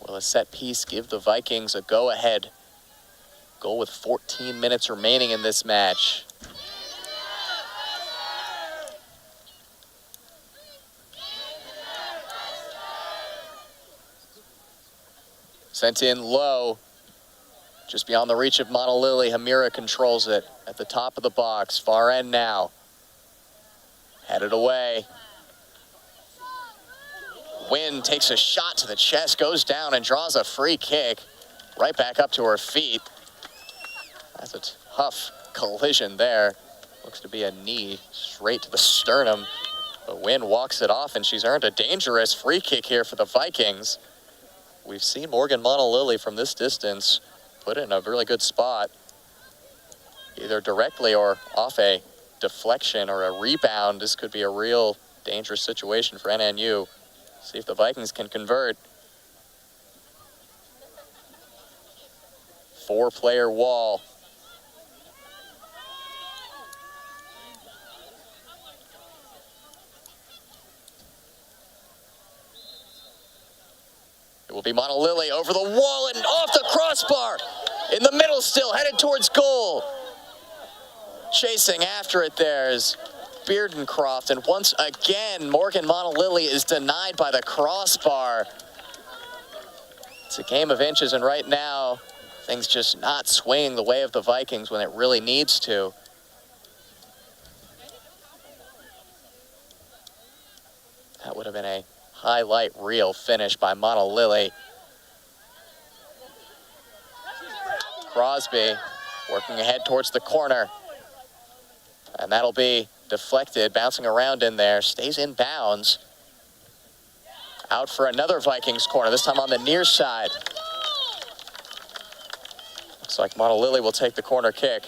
Will a set piece give the Vikings a go-ahead goal with 14 minutes remaining in this match? Sent in low, just beyond the reach of Monolily. Hamira controls it at the top of the box, far end now. Headed away. Wynn takes a shot to the chest, goes down and draws a free kick. Right back up to her feet. That's a tough collision there. Looks to be a knee straight to the sternum. But Wynn walks it off, and she's earned a dangerous free kick here for the Vikings. We've seen Morgan Monolily from this distance put it in a really good spot, either directly or off a deflection or a rebound. This could be a real dangerous situation for NNU. See if the Vikings can convert. 4-player wall. It will be Monolily over the wall and off the crossbar. In the middle still, headed towards goal. Chasing after it there is Beardencroft. And once again, Morgan Monolily is denied by the crossbar. It's a game of inches, and right now, things just not swinging the way of the Vikings when it really needs to. That would have been a highlight reel finish by Monolily. Crosby working ahead towards the corner. And that'll be deflected, bouncing around in there, stays in bounds. Out for another Vikings corner, this time on the near side. Looks like Monolily will take the corner kick.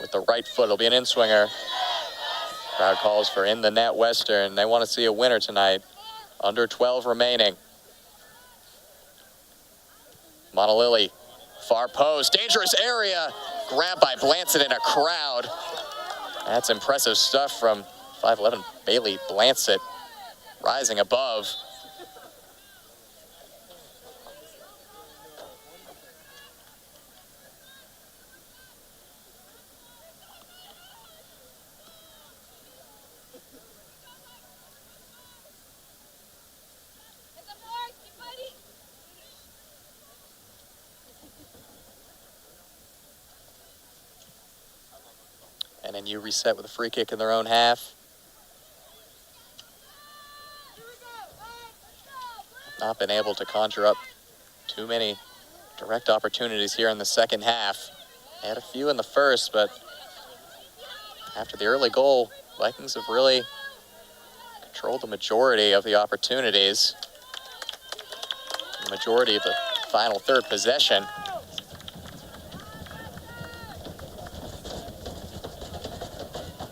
With the right foot, it'll be an in-swinger. Crowd calls for in the net Western. They want to see a winner tonight. Under 12 remaining. Monolily, far post, dangerous area. Grabbed by Blancett in a crowd. That's impressive stuff from 5'11" Bailey Blancett, rising above. And then you reset with a free kick in their own half. Not been able to conjure up too many direct opportunities here in the second half. They had a few in the first, but after the early goal, Vikings have really controlled the majority of the opportunities. The majority of the final third possession.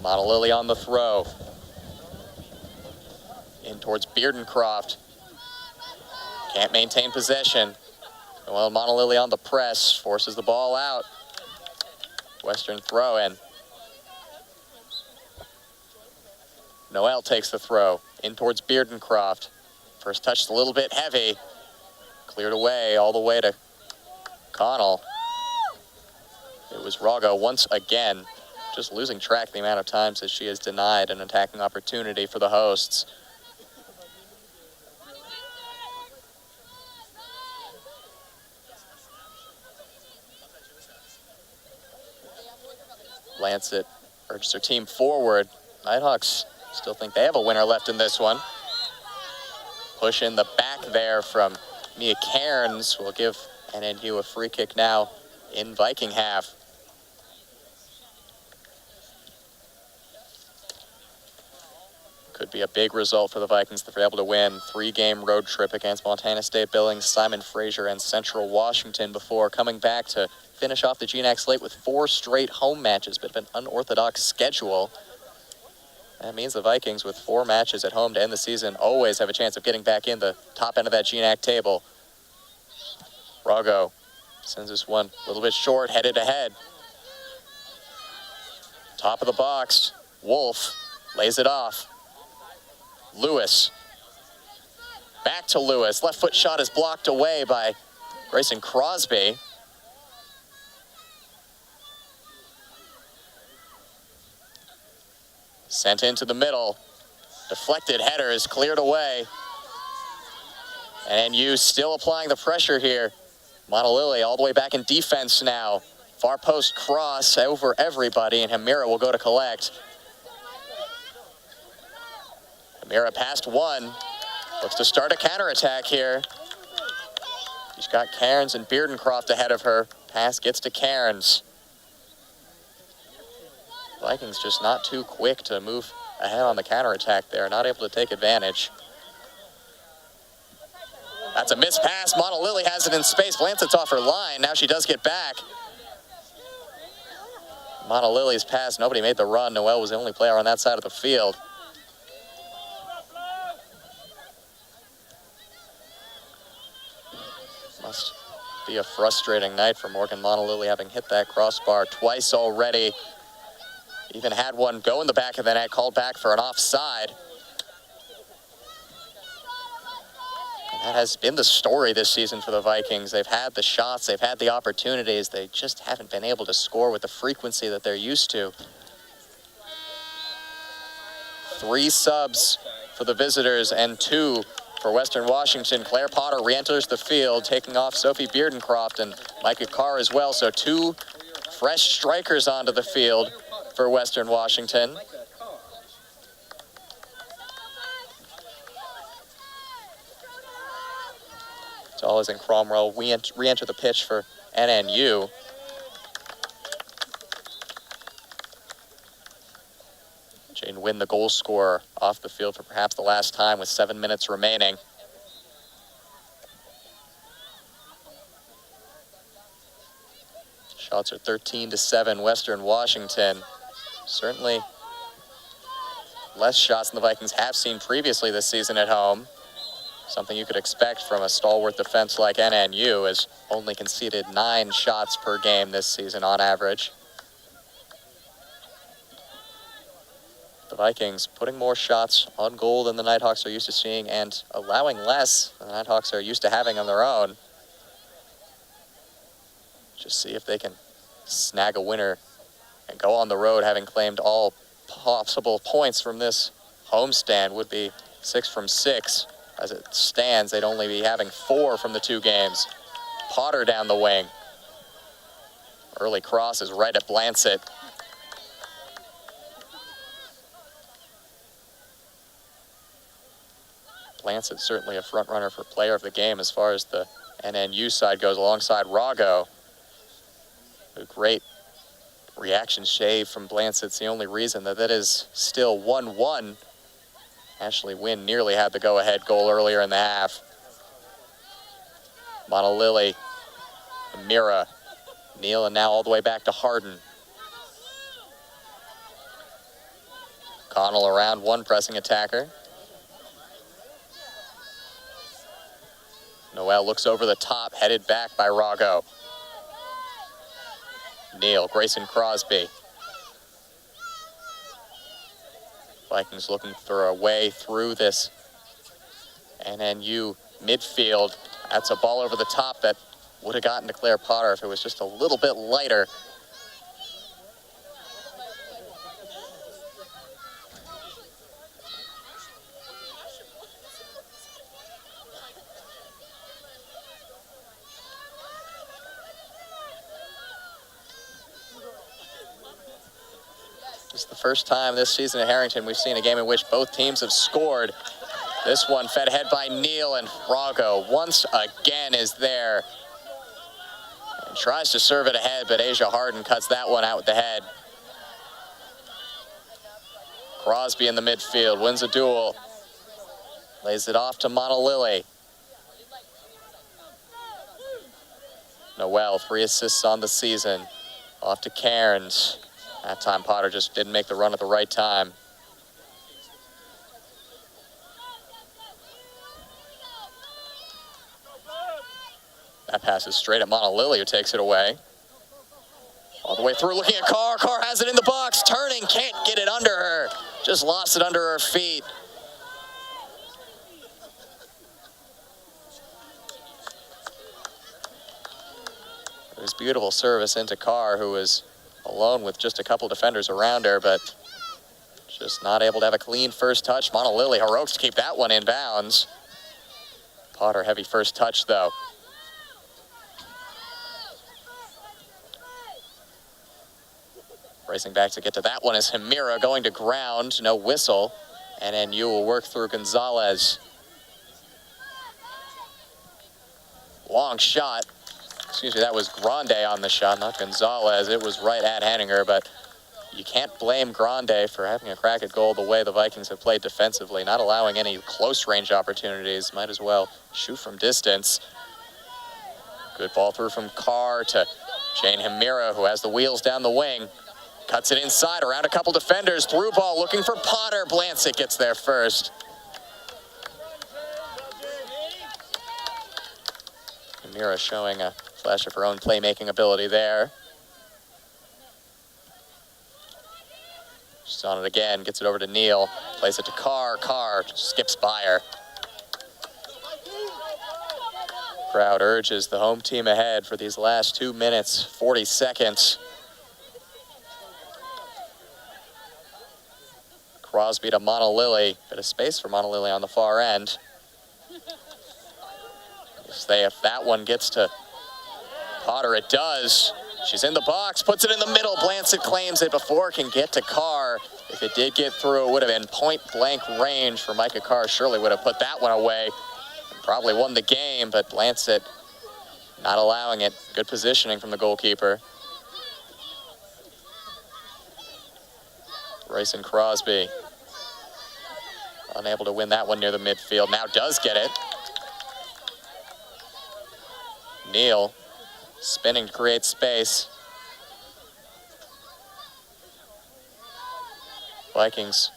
Monolily on the throw. In towards Beardencroft. Can't maintain possession. Well, Monolily on the press, forces the ball out. Western throw in. Noel takes the throw in towards Beardencroft. First touch is a little bit heavy. Cleared away all the way to Connell. It was Rago once again, just losing track of the amount of times that she has denied an attacking opportunity for the hosts. Lancet urges their team forward. Nighthawks still think they have a winner left in this one. Push in the back there from Mia Cairns will give NNU a free kick now in Viking half. Could be a big result for the Vikings if they're able to win. 3-game road trip against Montana State Billings, Simon Fraser, and Central Washington before coming back to finish off the GNAC slate with 4 straight home matches. Bit of an unorthodox schedule. That means the Vikings, with 4 matches at home to end the season, always have a chance of getting back in the top end of that GNAC table. Rago sends this one a little bit short, headed ahead. Top of the box, Wolf lays it off. Lewis. Back to Lewis. Left foot shot is blocked away by Grayson Crosby. Sent into the middle. Deflected header is cleared away. And NU still applying the pressure here. Monolili all the way back in defense now. Far post cross over everybody, and Hamira will go to collect. Hamira past one. Looks to start a counterattack here. She's got Cairns and Beardencroft ahead of her. Pass gets to Cairns. Vikings just not too quick to move ahead on the counterattack there. Not able to take advantage. That's a missed pass. Monolili has it in space. Blancet's off her line. Now she does get back. Monolili's pass. Nobody made the run. Noel was the only player on that side of the field. Must be a frustrating night for Morgan Monolili, having hit that crossbar twice already. Even had one go in the back of the net, called back for an offside. And that has been the story this season for the Vikings. They've had the shots, they've had the opportunities, they just haven't been able to score with the frequency that they're used to. 3 subs for the visitors and 2 for Western Washington. Claire Potter re-enters the field, taking off Sophie Beardencroft and Micah Carr as well. So 2 fresh strikers onto the field for Western Washington. Dallas and Cromwell re-enter the pitch for NNU. Jane Wynn, the goal scorer, off the field for perhaps the last time with 7 minutes remaining. Shots are 13-7 Western Washington. Certainly less shots than the Vikings have seen previously this season at home. Something you could expect from a stalwart defense like NNU, has only conceded 9 shots per game this season on average. The Vikings putting more shots on goal than the Nighthawks are used to seeing and allowing less than the Nighthawks are used to having on their own. Just see if they can snag a winner and go on the road, having claimed all possible points from this homestand. Would be 6 from 6. As it stands, they'd only be having 4 from the 2 games. Potter down the wing. Early cross is right at Blancet. Blancet certainly a front runner for player of the game as far as the NNU side goes, alongside Rago. A great reaction shave from Blancet's the only reason that is still 1-1. Ashley Wynn nearly had the go-ahead goal earlier in the half. Monolili, Mira, Neal, and now all the way back to Hardin. Connell around one pressing attacker. Noel looks over the top, headed back by Rago. Neal, Grayson Crosby. Vikings looking for a way through this NNU midfield. That's a ball over the top that would have gotten to Claire Potter if it was just a little bit lighter. It's the first time this season at Harrington we've seen a game in which both teams have scored. This one fed ahead by Neal, and Rago once again is there. And tries to serve it ahead, but Asia Harden cuts that one out with the head. Crosby in the midfield, wins a duel. Lays it off to Monolily. Noel, 3 assists on the season. Off to Cairns. That time Potter just didn't make the run at the right time. That pass is straight at Monolily, who takes it away. All the way through, looking at Carr. Carr has it in the box, turning, can't get it under her. Just lost it under her feet. It was beautiful service into Carr, who was alone with just a couple defenders around her, but just not able to have a clean first touch. Monolily heroics to keep that one in bounds. Potter heavy first touch, though. Racing back to get to that one is Hamira going to ground, no whistle. NNU will work through Gonzalez. Long shot. Excuse me, that was Grande on the shot, not Gonzalez. It was right at Henninger, but you can't blame Grande for having a crack at goal the way the Vikings have played defensively, not allowing any close range opportunities. Might as well shoot from distance. Good ball through from Carr to Jane Hamira, who has the wheels down the wing. Cuts it inside around a couple defenders. Through ball looking for Potter. Blancett gets there first. Hamira showing a flash of her own playmaking ability there. She's on it again, gets it over to Neal, plays it to Carr. Carr skips by her. Crowd urges the home team ahead for these last 2 minutes, 40 seconds. Crosby to Monolily, bit of space for Monolily on the far end. If that one gets to Potter, it does. She's in the box, puts it in the middle. Blancett claims it before it can get to Carr. If it did get through, it would have been point-blank range for Micah Carr. Surely would have put that one away. Probably won the game, but Blancett not allowing it. Good positioning from the goalkeeper. Grayson Crosby unable to win that one near the midfield. Now does get it. Neal spinning to create space. Vikings,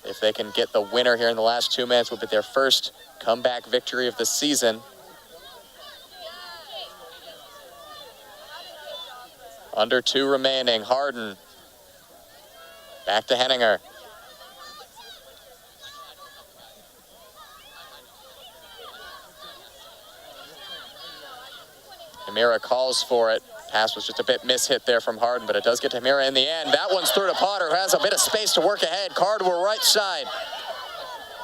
if they can get the winner here in the last 2 minutes, will be their first comeback victory of the season. Under 2 remaining. Harden back to Henninger. Hamira calls for it. Pass was just a bit mishit there from Harden, but it does get to Hamira in the end. That one's through to Potter, who has a bit of space to work ahead. Carr to her right side.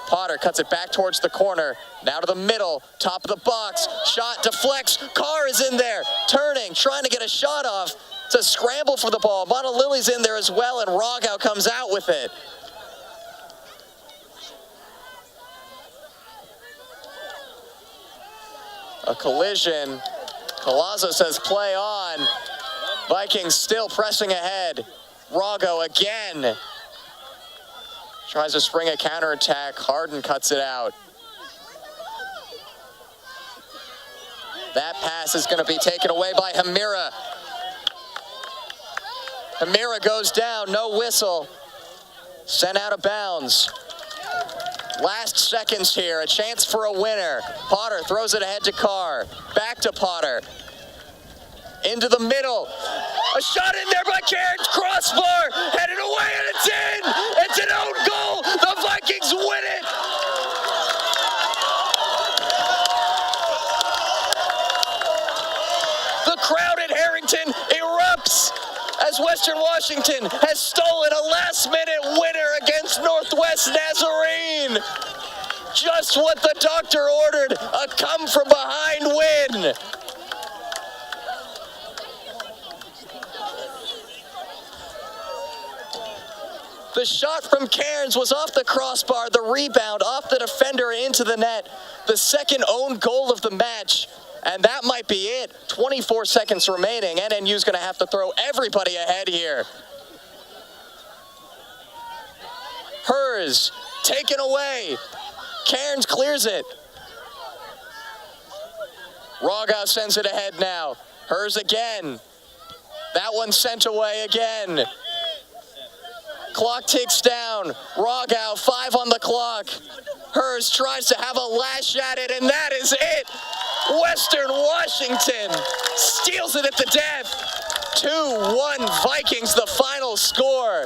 Potter cuts it back towards the corner. Now to the middle, top of the box. Shot deflects. Carr is in there, turning, trying to get a shot off. It's a scramble for the ball. Monolily's in there as well, and Rogau comes out with it. A collision. Collazo says play on. Vikings still pressing ahead. Rago again. Tries to spring a counterattack. Harden cuts it out. That pass is going to be taken away by Hamira. Hamira goes down, no whistle. Sent out of bounds. Last seconds here, a chance for a winner. Potter throws it ahead to Carr. Back to Potter. Into the middle. A shot in there by Cairns, crossbar, headed away, and it's in! It's an own goal! The Vikings win it! The crowd at Harrington erupts as Western Washington has stolen a last-minute winner against Northwest Nazarene. Just what the doctor ordered, a come-from-behind win. The shot from Cairns was off the crossbar, the rebound off the defender into the net. The second own goal of the match, and that might be it. 24 seconds remaining. NNU's going to have to throw everybody ahead here. Hers, taken away. Cairns clears it. Rogau sends it ahead now. Hers again. That one sent away again. Clock ticks down. Rogau, 5 on the clock. Hers tries to have a lash at it, and that is it. Western Washington steals it at the death. 2-1 Vikings, the final score.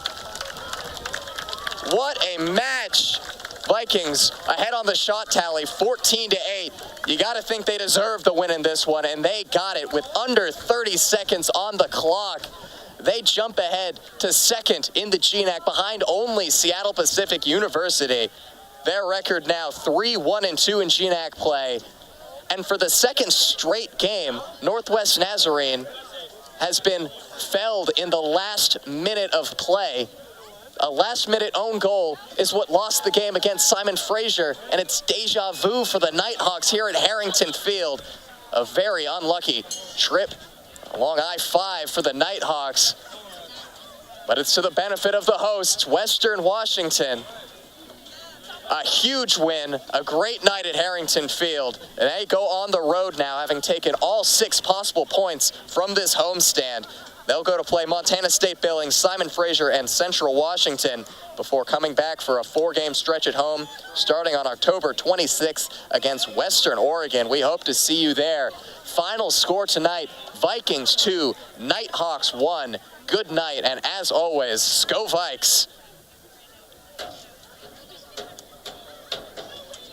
What a match. Vikings ahead on the shot tally, 14-8. You got to think they deserve the win in this one, and they got it with under 30 seconds on the clock. They jump ahead to second in the GNAC behind only Seattle Pacific University. Their record now 3-1-2 in GNAC play. And for the second straight game, Northwest Nazarene has been felled in the last minute of play. A last-minute own goal is what lost the game against Simon Fraser, and it's deja vu for the Nighthawks here at Harrington Field. A very unlucky trip along I-5 for the Nighthawks, but it's to the benefit of the hosts, Western Washington. A huge win, a great night at Harrington Field, and they go on the road now, having taken all 6 possible points from this homestand. They'll go to play Montana State Billings, Simon Fraser, and Central Washington before coming back for a 4-game stretch at home, starting on October 26th against Western Oregon. We hope to see you there. Final score tonight, Vikings 2, Nighthawks 1. Good night, and as always, Sko Vikes.